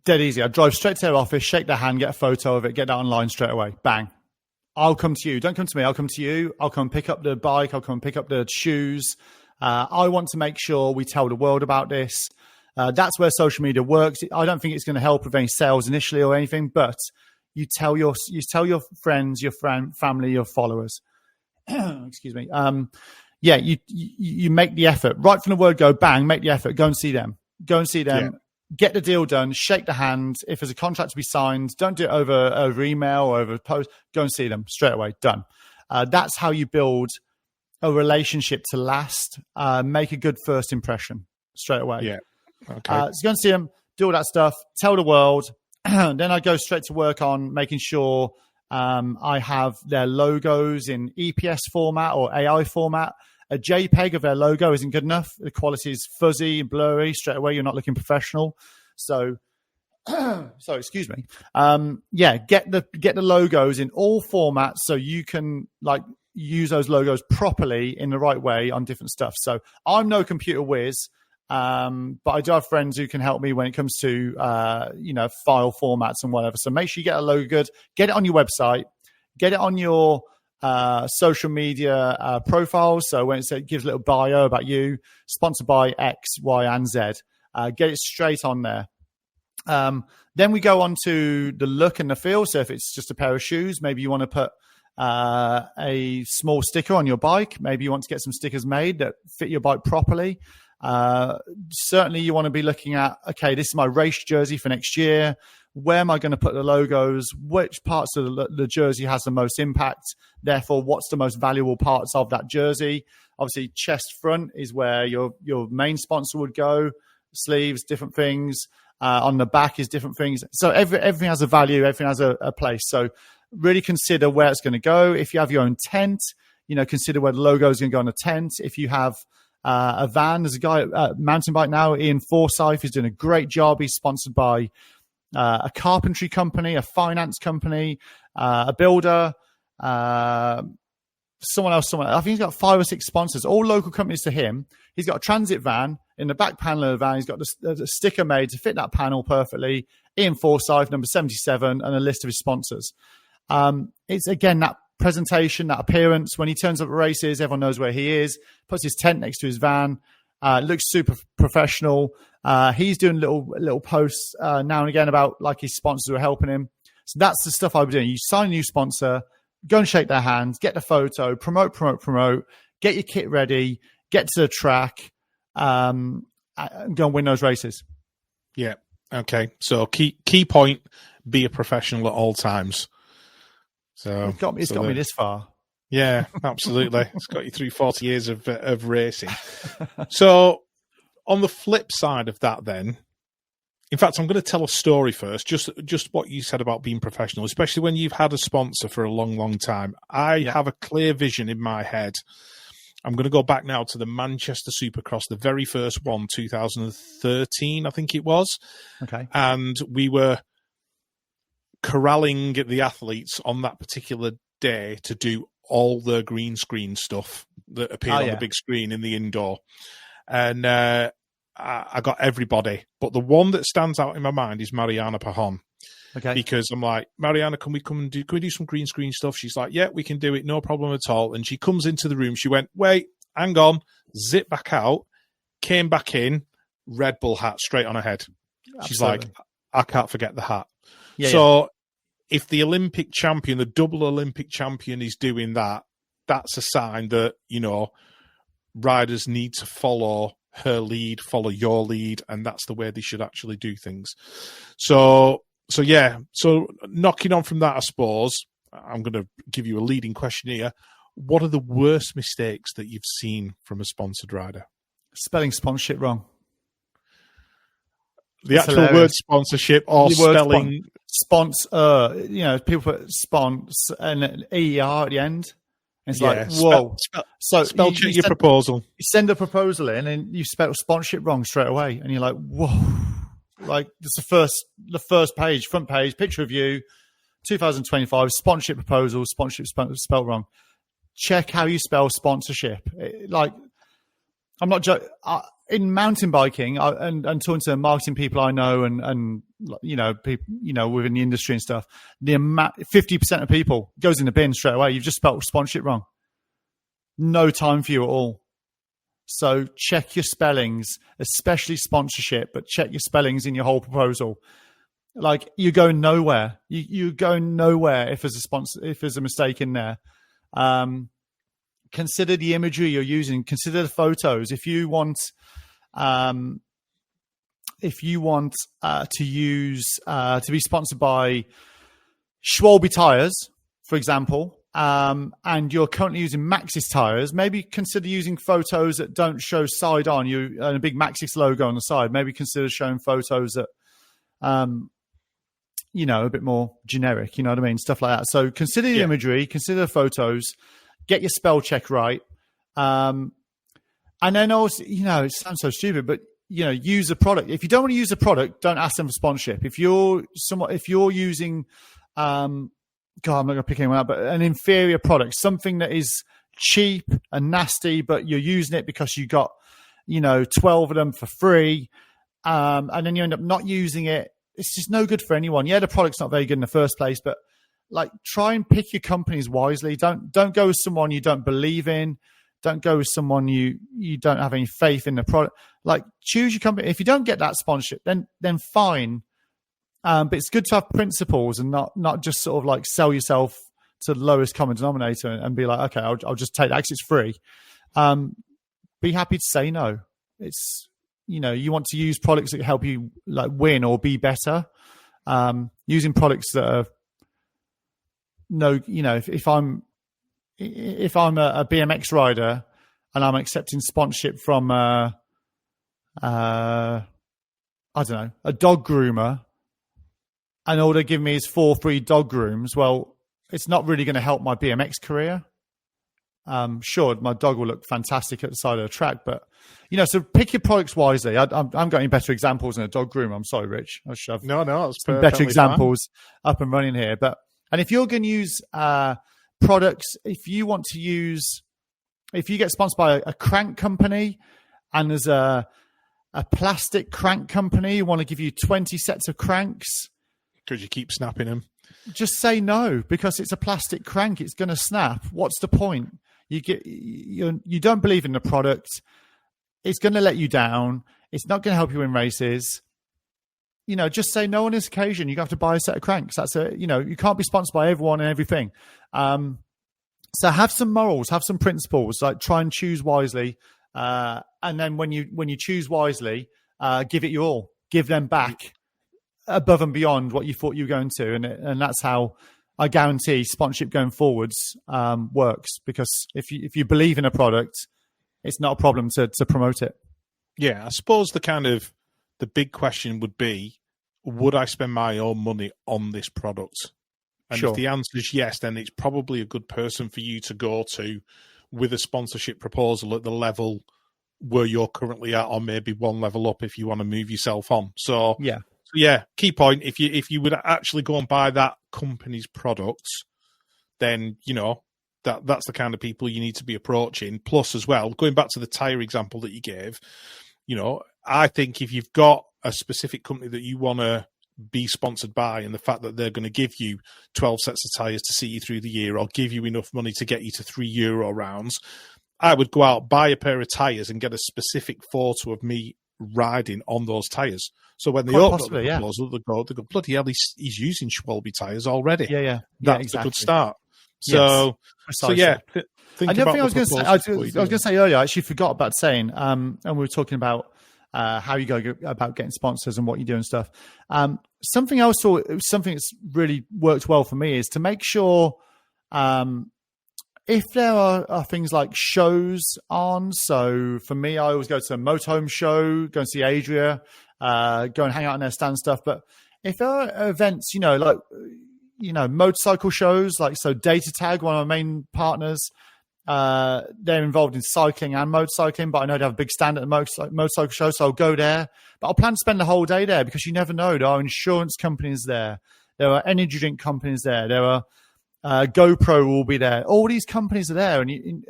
Speaker 3: Dead easy. I'd drive straight to their office, shake their hand, get a photo of it, get that online straight away. Bang. I'll come to you. Don't come to me. I'll come to you. I'll come pick up the bike. I'll come pick up the shoes. I want to make sure we tell the world about this. That's where social media works. I don't think it's going to help with any sales initially or anything, but you tell your friends, your family, your followers. Excuse me. You make the effort. Right from the word go, bang, make the effort. Go and see them. Yeah. Get the deal done. Shake the hand. If there's a contract to be signed, don't do it over email or over post. Go and see them straight away. Done. That's how you build a relationship to last. Make a good first impression straight away.
Speaker 2: Yeah. Okay.
Speaker 3: So go and see them, do all that stuff, tell the world. Then I go straight to work on making sure I have their logos in EPS format or AI format. A JPEG of their logo isn't good enough. The quality is fuzzy, blurry. Straight away, you're not looking professional. So, excuse me. Get the logos in all formats so you can use those logos properly in the right way on different stuff. So I'm no computer whiz, but I do have friends who can help me when it comes to file formats and whatever. So make sure you get a logo good. Get it on your website. Get it on your social media profiles. So when it gives a little bio about you, sponsored by X, Y, and Z, get it straight on there. Then we go on to the look and the feel. So if it's just a pair of shoes, maybe you want to put a small sticker on your bike. Maybe you want to get some stickers made that fit your bike properly. Certainly you want to be looking at, okay, this is my race jersey for next year. Where am I going to put the logos? Which parts of the jersey has the most impact? Therefore, what's the most valuable parts of that jersey? Obviously, chest front is where your main sponsor would go. Sleeves, different things. On the back is different things. So everything has a value. Everything has a place. So really consider where it's going to go. If you have your own tent, consider where the logo is going to go on the tent. If you have a van, there's a guy at Mountain Bike now, Ian Forsyth, who's doing a great job. He's sponsored by a carpentry company, a finance company, a builder, someone else. I think he's got 5 or 6 sponsors, all local companies to him. He's got a transit van. In the back panel of the van, he's got the sticker made to fit that panel perfectly. Ian Forsyth, number 77, and a list of his sponsors. It's, again, that presentation, that appearance. When he turns up at races, everyone knows where he is, puts his tent next to his van, looks super professional. He's doing little posts now and again about like his sponsors who are helping him. So that's the stuff I'll be doing. You sign a new sponsor, go and shake their hands, get the photo, promote, get your kit ready, get to the track, and go and win those races.
Speaker 2: Yeah. Okay. So key point, be a professional at all times. So
Speaker 3: it's got me this far.
Speaker 2: Yeah, absolutely. It's got you through 40 years of racing. So on the flip side of that then, in fact, I'm going to tell a story first, just what you said about being professional, especially when you've had a sponsor for a long, long time. I have a clear vision in my head. I'm going to go back now to the Manchester Supercross, the very first one, 2013, I think it was.
Speaker 3: Okay.
Speaker 2: And we were corralling the athletes on that particular day to do all the green screen stuff that appeared on the big screen in the indoor. And I got everybody. But the one that stands out in my mind is Mariana Pajon.
Speaker 3: Okay.
Speaker 2: Because I'm like, Mariana, can we do some green screen stuff? She's like, yeah, we can do it. No problem at all. And she comes into the room. She went, wait, hang on, zip back out, came back in, Red Bull hat straight on her head. Absolutely. She's like, I can't forget the hat. Yeah, so if the Olympic champion, the double Olympic champion is doing that, that's a sign that, riders need to follow her lead, follow your lead, and that's the way they should actually do things. So knocking on from that, I suppose, I'm going to give you a leading question here. What are the worst mistakes that you've seen from a sponsored rider?
Speaker 3: Spelling sponsorship wrong.
Speaker 2: The actual word sponsorship or spelling...
Speaker 3: Sponsor, people put spons and an ER at the end. And it's like, whoa.
Speaker 2: Spell check your proposal.
Speaker 3: You send a proposal in and you spell sponsorship wrong straight away. And you're like, whoa. Like, it's the first page, front page, picture of you, 2025, sponsorship proposal, sponsorship spelled wrong. Check how you spell sponsorship. I'm not joking. In mountain biking, and talking to marketing people I know, and people within the industry and stuff, the 50% of people goes in the bin straight away. You've just spelled sponsorship wrong. No time for you at all. So check your spellings, especially sponsorship, but check your spellings in your whole proposal. Like, you're going nowhere. You're going nowhere if there's a mistake in there. Consider the imagery you're using. Consider the photos. If you want to be sponsored by Schwalbe tires, for example, and you're currently using Maxxis tires, maybe consider using photos that don't show side on you and a big Maxxis logo on the side. Maybe consider showing photos that, a bit more generic, you know what I mean? Stuff like that. So consider the imagery, consider the photos, get your spell check right. And then also, it sounds so stupid, but, use the product. If you don't want to use the product, don't ask them for sponsorship. If you're using, I'm not going to pick anyone out, but an inferior product, something that is cheap and nasty, but you're using it because you got, 12 of them for free. And then you end up not using it. It's just no good for anyone. Yeah, the product's not very good in the first place, but try and pick your companies wisely. Don't go with someone you don't believe in. Don't go with someone you don't have any faith in the product. Choose your company. If you don't get that sponsorship, then fine. But it's good to have principles and not just sort of sell yourself to the lowest common denominator and be like, okay, I'll just take that because it's free. Be happy to say no. it's, you want to use products that help you like win or be better. Using products that are if I'm a BMX rider and I'm accepting sponsorship from I don't know, a dog groomer, and all they give me is 4 free dog grooms, well, it's not really going to help my BMX career. Sure, my dog will look fantastic at the side of the track, but so pick your products wisely. I'm getting better examples than a dog groomer. I'm sorry, Rich. I should have
Speaker 2: it's
Speaker 3: some better examples up and running here. And if you're going to use products, if you get sponsored by a crank company, and there's a plastic crank company who want to give you 20 sets of cranks
Speaker 2: because you keep snapping them,
Speaker 3: just say no, because it's a plastic crank. It's going to snap. What's the point? You don't believe in the product. It's going to let you down. It's not going to help you win races. Just say no on this occasion. You have to buy a set of cranks. You can't be sponsored by everyone and everything. So have some morals, have some principles, like try and choose wisely. And then when you choose wisely, give it your all, give them back above and beyond what you thought you were going to. And that's how I guarantee sponsorship going forwards works, because if you believe in a product, it's not a problem to promote it.
Speaker 2: Yeah, I suppose the big question would be, would I spend my own money on this product? And
Speaker 3: sure.
Speaker 2: If the answer is yes, then it's probably a good person for you to go to with a sponsorship proposal at the level where you're currently at, or maybe one level up if you want to move yourself on. So yeah, key point, if you would actually go and buy that company's products, then, that's the kind of people you need to be approaching. Plus, as well, going back to the tire example that you gave, I think if you've got a specific company that you want to be sponsored by, and the fact that they're going to give you 12 sets of tires to see you through the year, or give you enough money to get you to 3 Euro rounds, I would go out, buy a pair of tires and get a specific photo of me riding on those tires. So when they open up the proposal, they go, bloody hell, he's using Schwalbe tires already.
Speaker 3: Yeah.
Speaker 2: That's
Speaker 3: exactly.
Speaker 2: a good start.
Speaker 3: Yes,
Speaker 2: Think about
Speaker 3: I was going to say earlier, I actually forgot about saying, and we were talking about how you go about getting sponsors and what you do and stuff. Something else, something that's really worked well for me, is to make sure if there are things like shows on. So for me, I always go to a motorhome show, go and see Adria, go and hang out in their stand stuff. But if there are events, motorcycle shows, so Data Tag, one of my main partners, they're involved in cycling and motorcycling, but I know they have a big stand at the motorcycle show, so I'll go there. But I'll plan to spend the whole day there, because you never know. There are insurance companies there. There are energy drink companies there. There are GoPro will be there. All these companies are there, and you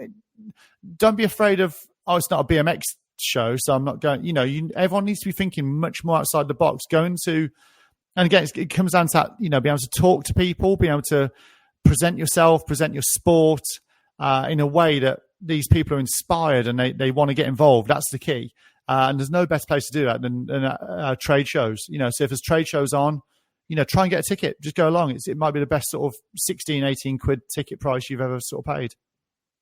Speaker 3: don't be afraid of, it's not a BMX show, so I'm not going. Everyone needs to be thinking much more outside the box. And again, it comes down to that, being able to talk to people, being able to present yourself, present your sport in a way that these people are inspired and they want to get involved. That's the key. And there's no better place to do that than trade shows. So if there's trade shows on, try and get a ticket. Just go along. It might be the best sort of 16, 18 quid ticket price you've ever sort of paid.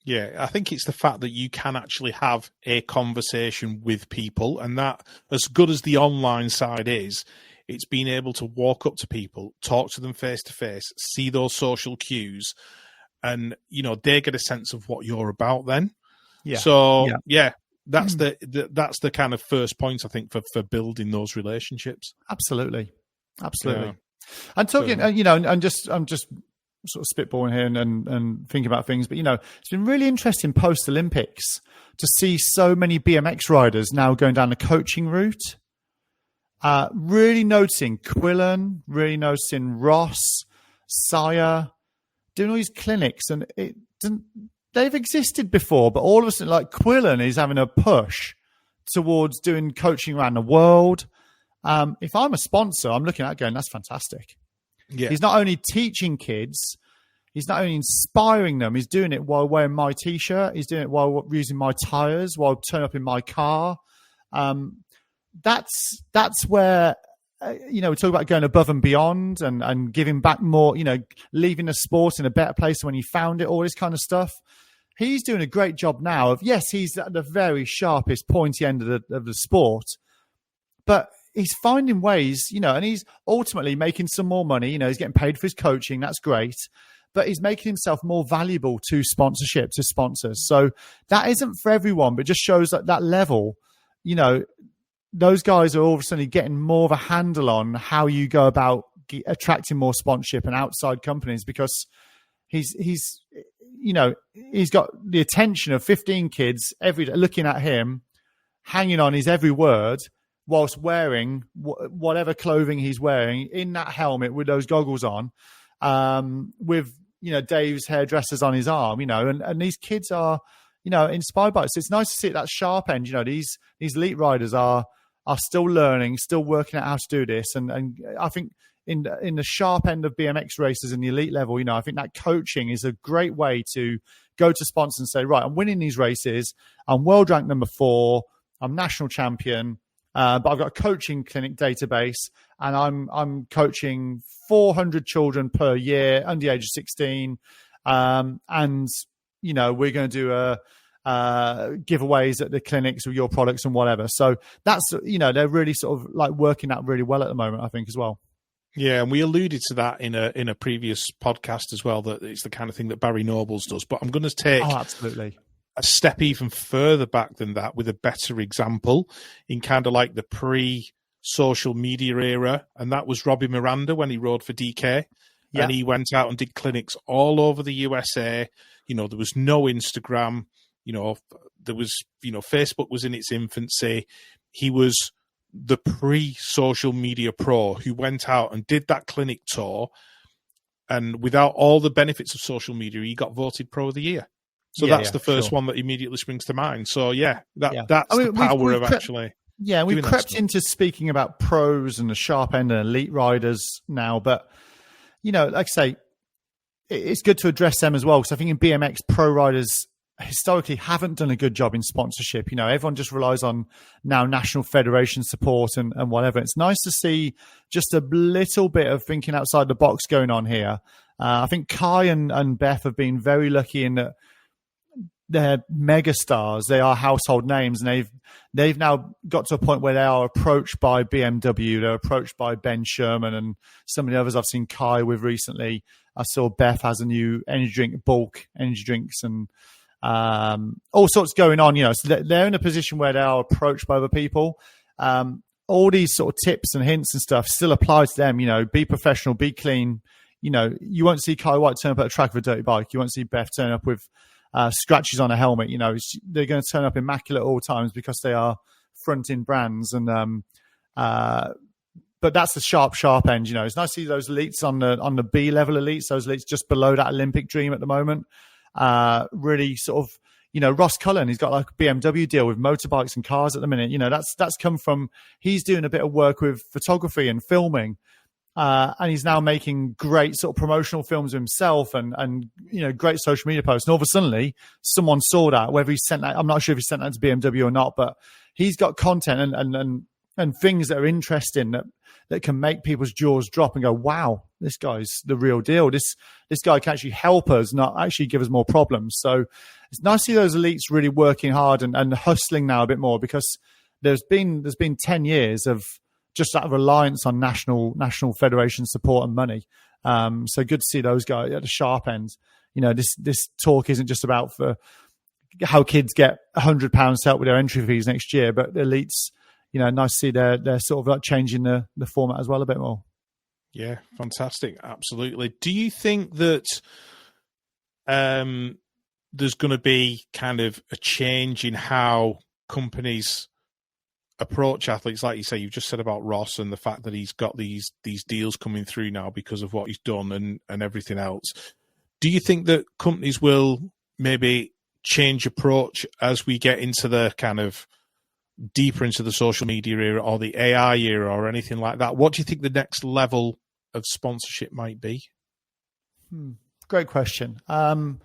Speaker 2: Yeah, I think it's the fact that you can actually have a conversation with people, and that, as good as the online side is, it's being able to walk up to people, talk to them face to face, see those social cues, and they get a sense of what you're about then. Yeah. So that's the kind of first point, I think, for building those relationships.
Speaker 3: Absolutely. Yeah. And talking, I'm just sort of spitballing here and thinking about things, but it's been really interesting post Olympics to see so many BMX riders now going down the coaching route. Really noticing Quillen, really noticing Ross, Sire, doing all these clinics, and they've existed before, but all of a sudden, like Quillen is having a push towards doing coaching around the world. If I'm a sponsor, I'm looking at going, that's fantastic. Yeah. He's not only teaching kids, he's not only inspiring them, he's doing it while wearing my T-shirt, he's doing it while using my tires, while turning up in my car. That's where, we talk about going above and beyond and giving back more, leaving the sport in a better place than when you found it, all this kind of stuff. he's doing a great job now of, yes, he's at the very sharpest, pointy end of the sport, but he's finding ways, and he's ultimately making some more money. He's getting paid for his coaching. That's great. But he's making himself more valuable to sponsorship, to sponsors. So that isn't for everyone, but just shows that level, those guys are all of a sudden getting more of a handle on how you go about attracting more sponsorship and outside companies, because he's got the attention of 15 kids every day looking at him, hanging on his every word, whilst wearing whatever clothing he's wearing, in that helmet with those goggles on, with Dave's hairdressers on his arm, and these kids are inspired by it. So it's nice to see that sharp end. These elite riders are still learning, still working out how to do this, and I think in the sharp end of BMX races in the elite level, I think that coaching is a great way to go to sponsors and say, right, I'm winning these races, I'm world ranked number 4, I'm national champion, but I've got a coaching clinic database, and I'm coaching 400 children per year under the age of 16, and we're going to do giveaways at the clinics with your products and whatever. So that's they're really sort of like working that really well at the moment, I think, as well.
Speaker 2: Yeah, and we alluded to that in a previous podcast as well, that it's the kind of thing that Barry Nobles does. But I'm going to take
Speaker 3: absolutely
Speaker 2: a step even further back than that with a better example in kind of like the pre-social media era, and that was Robbie Miranda when he rode for DK. Yeah. And he went out and did clinics all over the USA. There was no Instagram. There was, Facebook was in its infancy. He was the pre-social media pro who went out and did that clinic tour, and without all the benefits of social media, he got voted Pro of the Year. So that's the first one that immediately springs to mind. So that's the power of actually.
Speaker 3: Yeah, we've crept into speaking about pros and the sharp end and elite riders now, but like I say, it's good to address them as well, because I think in BMX, pro riders historically haven't done a good job in sponsorship. Everyone just relies on now national federation support and whatever. It's nice to see just a little bit of thinking outside the box going on here. I think Kai and Beth have been very lucky in that they're mega stars. They are household names, and they've now got to a point where they are approached by BMW. They're approached by Ben Sherman and some of the others I've seen Kai with recently. I saw Beth has a new energy drink, bulk energy drinks, and all sorts going on. So they're in a position where they are approached by other people. All these sort of tips and hints and stuff still apply to them. Be professional, be clean. You won't see Kai White turn up at a track with a dirty bike. You won't see Beth turn up with scratches on a helmet. They're going to turn up immaculate at all times because they are fronting brands. And but that's the sharp end. It's nice to see those elites on the B level elites, those elites just below that Olympic dream at the moment. Really sort of, Ross Cullen, he's got like a BMW deal with motorbikes and cars at the minute. That's come from, he's doing a bit of work with photography and filming. And he's now making great sort of promotional films of himself and great social media posts. And all of a sudden, someone saw that, whether he sent that, I'm not sure if he sent that to BMW or not, but he's got content and things that are interesting that can make people's jaws drop and go, wow, this guy's the real deal. This guy can actually help us, not actually give us more problems. So it's nice to see those elites really working hard and hustling now a bit more, because there's been 10 years of just that reliance on national federation support and money. So good to see those guys at the sharp end. This talk isn't just about for how kids get £100 to help with their entry fees next year, but the elites, nice to see they're sort of like changing the format as well a bit more.
Speaker 2: Yeah, fantastic. Absolutely. Do you think that there's going to be kind of a change in how companies approach athletes? Like you say, you've just said about Ross and the fact that he's got these deals coming through now because of what he's done and everything else. Do you think that companies will maybe change approach as we get into the kind of deeper into the social media era or the AI era or anything like that? What do you think the next level of sponsorship might be?
Speaker 3: Great question. I'm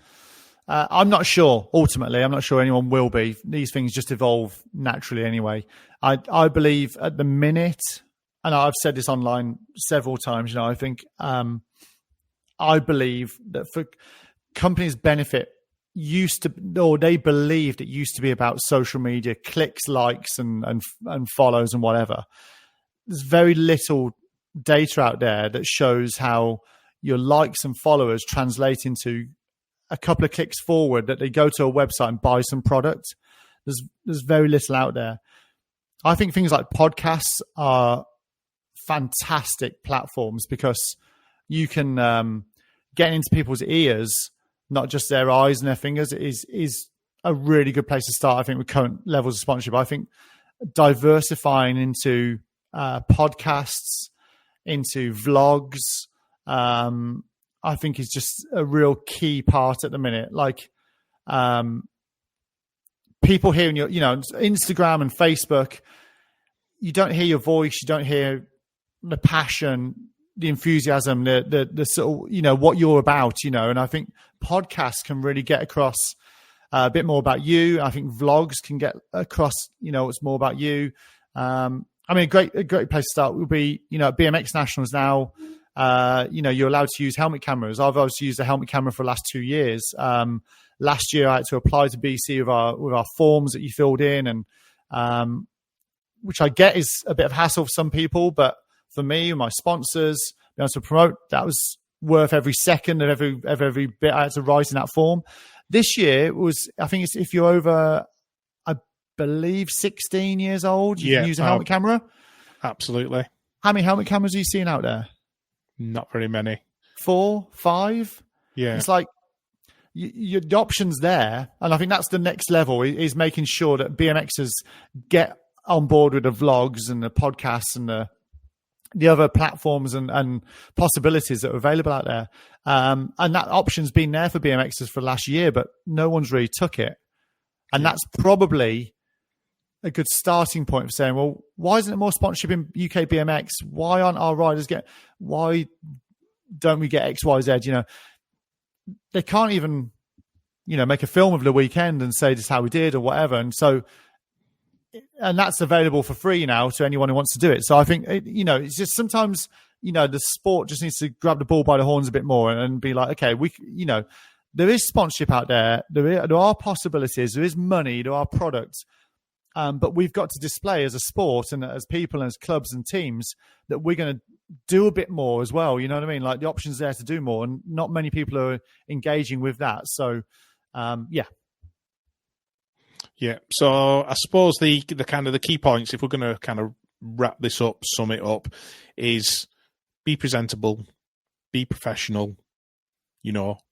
Speaker 3: not sure. Ultimately, I'm not sure anyone will be. These things just evolve naturally anyway. I believe at the minute, and I've said this online several times, I think I believe that for companies benefit they believed it used to be about social media, clicks, likes, and follows and whatever. There's very little data out there that shows how your likes and followers translate into a couple of clicks forward, that they go to a website and buy some product. There's very little out there. I think things like podcasts are fantastic platforms because you can get into people's ears, not just their eyes and their fingers. It is a really good place to start, I think, with current levels of sponsorship. I think diversifying into podcasts, into vlogs, I think is just a real key part at the minute. Like people hearing your, Instagram and Facebook, you don't hear your voice, you don't hear the passion, the enthusiasm, the sort of, what you're about, and I think podcasts can really get across a bit more about you. I think vlogs can get across, it's more about you. A great place to start would be, at BMX Nationals now, you're allowed to use helmet cameras. I've obviously used a helmet camera for the last 2 years. Last year I had to apply to BC with our forms that you filled in, and which I get is a bit of hassle for some people, but for me and my sponsors, being able to promote, that was worth every second of every bit I had to write in that form. This year I think it's if you're over, I believe 16 years old, you can use a helmet camera.
Speaker 2: Absolutely.
Speaker 3: How many helmet cameras are you seeing out there?
Speaker 2: Not very many.
Speaker 3: 4, 5?
Speaker 2: Yeah.
Speaker 3: It's like the options there. And I think that's the next level, is making sure that BMXers get on board with the vlogs and the podcasts and the other platforms and possibilities that are available out there. And that option's been there for BMXers for the last year, but no one's really took it. And that's probably a good starting point for saying, well, why isn't there more sponsorship in UK BMX? Why aren't our riders why don't we get X, Y, Z? They can't even, make a film of the weekend and say this is how we did or whatever. And so, and that's available for free now to anyone who wants to do it. So I think, it's just sometimes, the sport just needs to grab the bull by the horns a bit more and be like, okay, there is sponsorship out there. There are possibilities. There is money. There are products. But we've got to display as a sport and as people and as clubs and teams that we're going to do a bit more as well. You know what I mean? Like the options there to do more, and not many people are engaging with that. So, yeah.
Speaker 2: Yeah. So I suppose the kind of the key points, if we're going to kind of wrap this up, sum it up, is be presentable, be professional,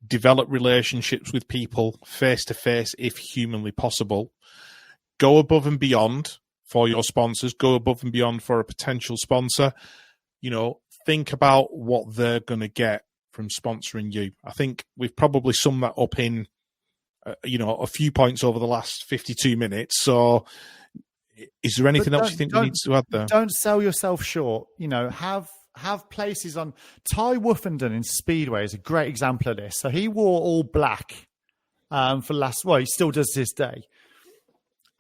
Speaker 2: develop relationships with people face to face if humanly possible. Go above and beyond for your sponsors. Go above and beyond for a potential sponsor. Think about what they're going to get from sponsoring you. I think we've probably summed that up in, a few points over the last 52 minutes. So is there anything else you think we need to add there?
Speaker 3: Don't sell yourself short. Have places on. Ty Woofenden in Speedway is a great example of this. So he wore all black he still does to this day.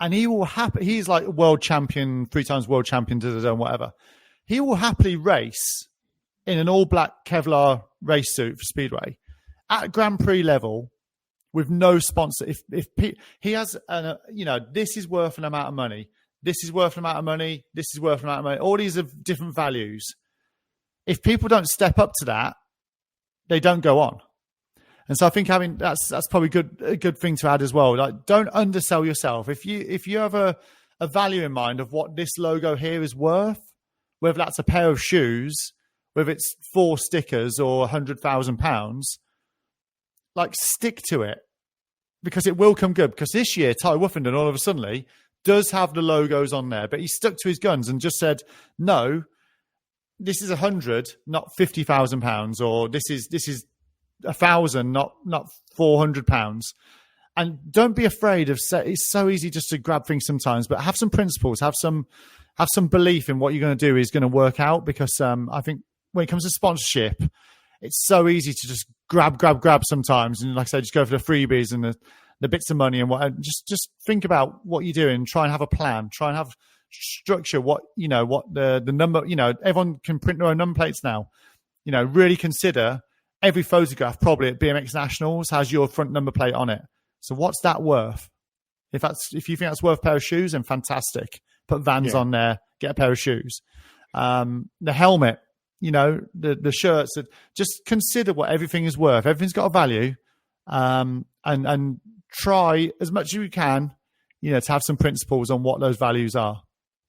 Speaker 3: And he's like world champion, 3 times world champion, whatever. He will happily race in an all black Kevlar race suit for Speedway at Grand Prix level with no sponsor. If he has, this is worth an amount of money. This is worth an amount of money. This is worth an amount of money. All these are different values. If people don't step up to that, they don't go on. And so I think that's probably a good thing to add as well. Like, don't undersell yourself. If you have a value in mind of what this logo here is worth, whether that's a pair of shoes, whether it's 4 stickers or £100,000, like stick to it, because it will come good. Because this year, Ty Woofenden all of a sudden does have the logos on there, but he stuck to his guns and just said, no, this is 100, not £50,000, or this is 1,000, not £400. And don't be afraid of. It's so easy just to grab things sometimes, but have some principles, have some belief in what you're going to do is going to work out. Because I think when it comes to sponsorship, it's so easy to just grab sometimes, and like I said, just go for the freebies and the bits of money and what. Just think about what you're doing. Try and have a plan. Try and have structure. What the number. Everyone can print their own number plates now. Really consider. Every photograph probably at BMX Nationals has your front number plate on it. So what's that worth? If you think that's worth a pair of shoes, then fantastic. Put Vans on there, get a pair of shoes. The helmet, the shirts. Just consider what everything is worth. Everything's got a value, and try as much as you can, to have some principles on what those values are.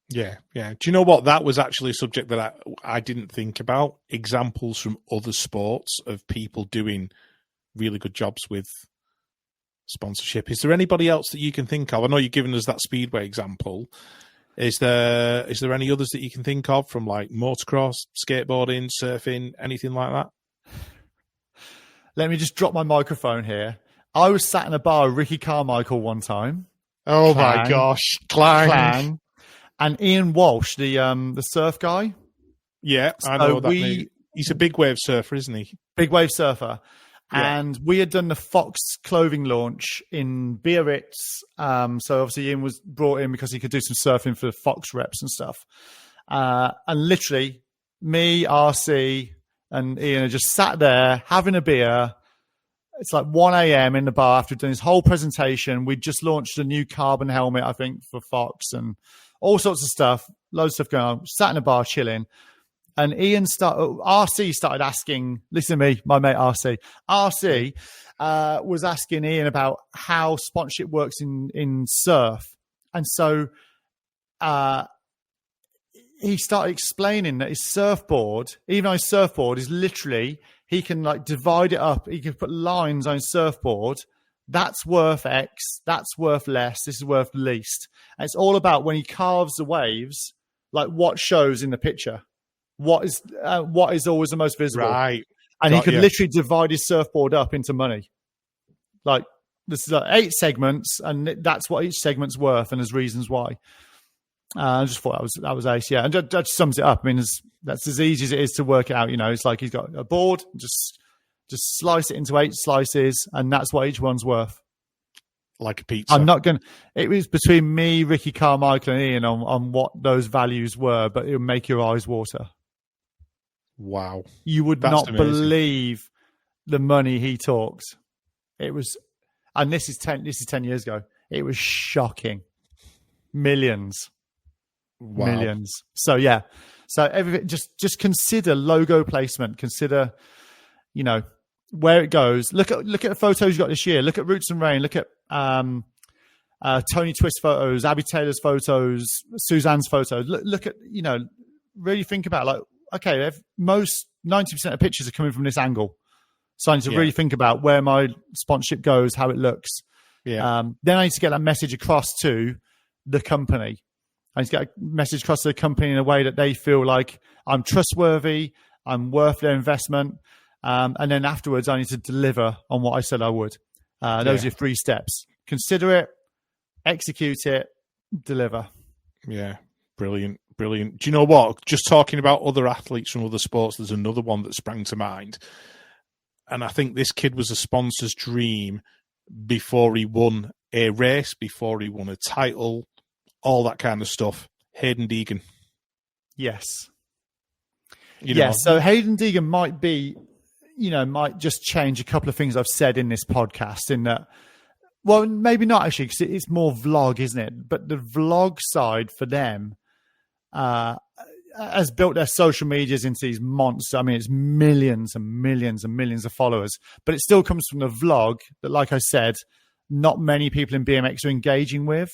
Speaker 2: Yeah. Do you know what? That was actually a subject that I didn't think about. Examples from other sports of people doing really good jobs with sponsorship. Is there anybody else that you can think of? I know you've given us that Speedway example. Is there any others that you can think of from like motocross, skateboarding, surfing, anything like that?
Speaker 3: Let me just drop my microphone here. I was sat in a bar with Ricky Carmichael one time.
Speaker 2: Oh my gosh. Clang.
Speaker 3: And Ian Walsh, the surf guy.
Speaker 2: Yeah, I know that name. He's a big wave surfer, isn't he?
Speaker 3: Big wave surfer.
Speaker 2: Yeah.
Speaker 3: And we had done the Fox clothing launch in Biarritz. So obviously Ian was brought in because he could do some surfing for Fox reps and stuff. And literally me, RC, and Ian are just sat there having a beer. It's like 1 a.m. in the bar after doing this whole presentation. We just launched a new carbon helmet, I think, for Fox and all sorts of stuff, loads of stuff going on. Sat in a bar chilling. And RC started asking, listen to me, my mate RC. RC was asking Ian about how sponsorship works in surf. And so he started explaining that his surfboard, even on his surfboard, is literally, he can like divide it up. He can put lines on his surfboard. That's worth X. That's worth less. This is worth least. And it's all about when he carves the waves, like what shows in the picture. What is always the most visible.
Speaker 2: Right.
Speaker 3: And he could literally divide his surfboard up into money. Like, this is like 8 segments, and that's what each segment's worth, and there's reasons why. I just thought that was ace, yeah. And that sums it up. I mean, that's as easy as it is to work it out. It's like he's got a board, just slice it into 8 slices, and that's what each one's worth.
Speaker 2: Like a pizza.
Speaker 3: I'm not going to... It was between me, Ricky Carmichael, and Ian on what those values were, but it would make your eyes water.
Speaker 2: Wow.
Speaker 3: You would not believe the money he talks. It was... And this is 10 years ago. It was shocking. Millions.
Speaker 2: Wow.
Speaker 3: Millions. So, yeah. So, everything, just consider logo placement. Consider, where it goes. Look at the photos you got this year. Look at Roots and Rain. Look at Tony Twist photos, Abby Taylor's photos, Suzanne's photos. Look at, really think about like, okay, most 90% of pictures are coming from this angle. So I need to really think about where my sponsorship goes, how it looks.
Speaker 2: Yeah.
Speaker 3: Then I need to get that message across to the company. I need to get a message across to the company in a way that they feel like I'm trustworthy, I'm worth their investment. And then afterwards, I need to deliver on what I said I would. Those are your 3 steps. Consider it, execute it, deliver.
Speaker 2: Yeah, brilliant. Do you know what? Just talking about other athletes from other sports, there's another one that sprang to mind. And I think this kid was a sponsor's dream before he won a race, before he won a title, all that kind of stuff. Hayden Deegan.
Speaker 3: Yes. So Hayden Deegan might just change a couple of things I've said in this podcast in that, well, maybe not actually, because it's more vlog, isn't it? But the vlog side for them has built their social medias into these monsters. I mean, it's millions and millions and millions of followers, but it still comes from the vlog that, like I said, not many people in BMX are engaging with.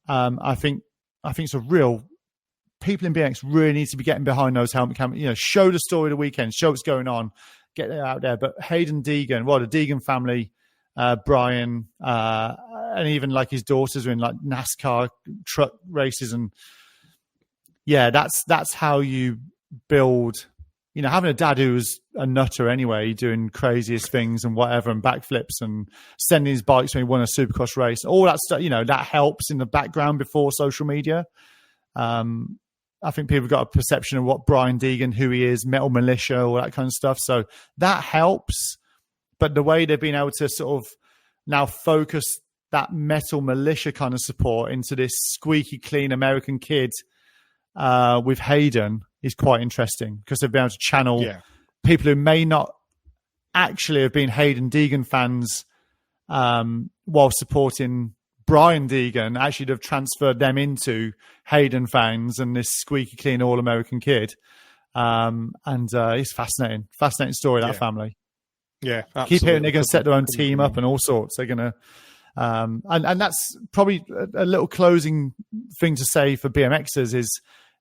Speaker 3: I think it's a real... People in BMX really need to be getting behind those helmet cameras. Show the story of the weekend, show what's going on, get it out there. But Hayden Deegan, the Deegan family, Brian, and even like his daughters are in like NASCAR truck races, and that's how you build. Having a dad who was a nutter anyway, doing craziest things and whatever, and backflips and sending his bikes when he won a Supercross race, all that stuff. That helps in the background before social media. I think people have got a perception of what Brian Deegan, who he is, Metal Militia, all that kind of stuff. So that helps. But the way they've been able to sort of now focus that Metal Militia kind of support into this squeaky clean American kid with Hayden is quite interesting, because they've been able to channel people who may not actually have been Hayden Deegan fans while supporting Brian Deegan, actually have transferred them into Hayden fans and this squeaky clean All-American kid. It's fascinating story, that family.
Speaker 2: Yeah, absolutely.
Speaker 3: Keep hearing they're going to set their own team up and all sorts. They're going to, and that's probably a little closing thing to say for BMXers is,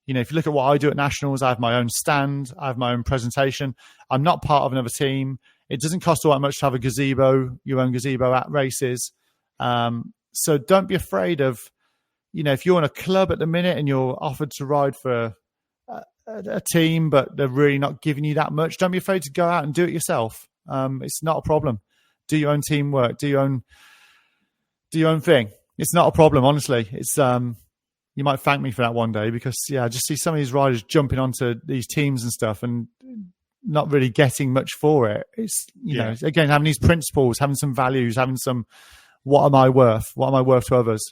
Speaker 3: if you look at what I do at Nationals, I have my own stand, I have my own presentation. I'm not part of another team. It doesn't cost all that much to have your own gazebo at races. So don't be afraid of, if you're in a club at the minute and you're offered to ride for a team, but they're really not giving you that much, don't be afraid to go out and do it yourself. It's not a problem. Do your own teamwork. Do your own thing. It's not a problem, honestly. It's you might thank me for that one day, because I just see some of these riders jumping onto these teams and stuff and not really getting much for it. It's again, having these principles, having some values, having some, what am I worth? What am I worth to others?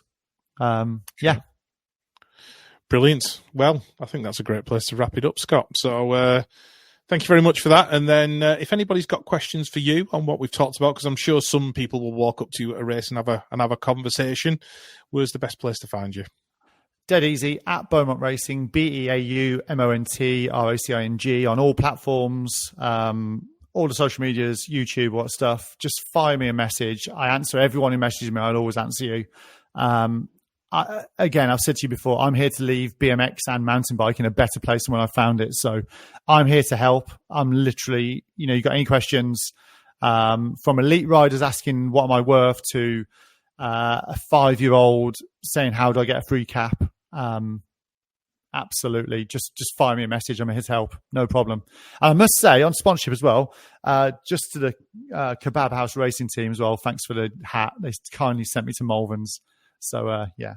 Speaker 2: Brilliant. Well, I think that's a great place to wrap it up, Scott. So thank you very much for that. And then if anybody's got questions for you on what we've talked about, because I'm sure some people will walk up to you at a race and have a conversation, where's the best place to find you?
Speaker 3: Dead easy, at Beaumont Racing, BeaumontRacing on all platforms, all the social medias, YouTube, what stuff. Just fire me a message. I answer everyone who messages me. I'll always answer you. Again, I've said to you before, I'm here to leave BMX and mountain bike in a better place than when I found it. So I'm here to help. I'm literally, you got any questions, from elite riders asking what am I worth to a 5-year-old saying, how do I get a free cap? Absolutely. Just fire me a message. I'm here to help. No problem. And I must say, on sponsorship as well, just to the Kebab House Racing team as well, thanks for the hat. They kindly sent me to Malvern's. So,
Speaker 2: Yeah.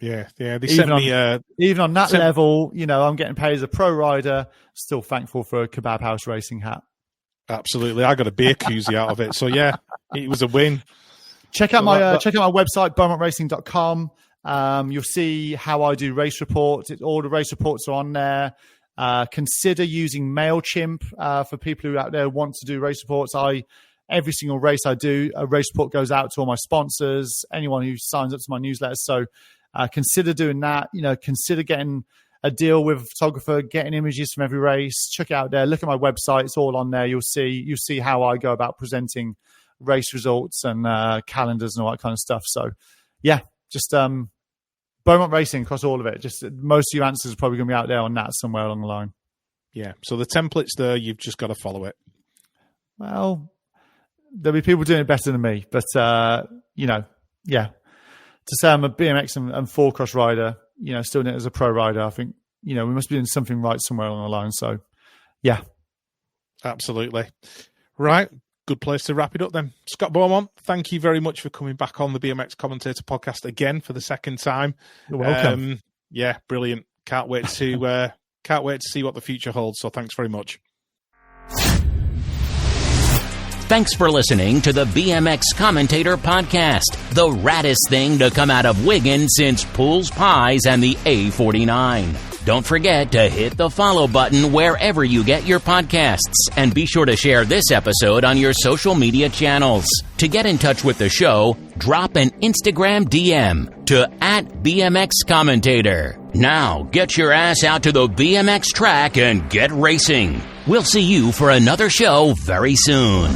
Speaker 2: They sent me
Speaker 3: even on that level, I'm getting paid as a pro rider. Still thankful for a Kebab House Racing hat.
Speaker 2: Absolutely. I got a beer koozie out of it. So it was a win.
Speaker 3: Check out my website, beaumontracing.com. You'll see how I do race reports. All the race reports are on there. Consider using MailChimp for people who out there want to do race reports. Every single race I do, a race report goes out to all my sponsors, anyone who signs up to my newsletter. So consider doing that. Consider getting a deal with a photographer, getting images from every race. Check it out there. Look at my website. It's all on there. You'll see how I go about presenting race results and calendars and all that kind of stuff. So, just Beaumont Racing across all of it. Just most of your answers are probably going to be out there on that somewhere along the line. Yeah.
Speaker 2: So the template's there. You've just got to follow it.
Speaker 3: Well, there'll be people doing it better than me, but to say I'm a BMX and 4-cross rider, still doing it as a pro rider, I think, we must be doing something right somewhere along the line. So, yeah.
Speaker 2: Absolutely. Right. Good place to wrap it up then. Scott Beaumont, thank you very much for coming back on the BMX Commentator Podcast again for the second time.
Speaker 3: You're welcome.
Speaker 2: Brilliant. Can't wait to see what the future holds. So thanks very much.
Speaker 1: Thanks for listening to the BMX Commentator Podcast, the raddest thing to come out of Wigan since Pools Pies and the A49. Don't forget to hit the follow button wherever you get your podcasts, and be sure to share this episode on your social media channels. To get in touch with the show, drop an Instagram DM to @BMXCommentator. Now, get your ass out to the BMX track and get racing. We'll see you for another show very soon.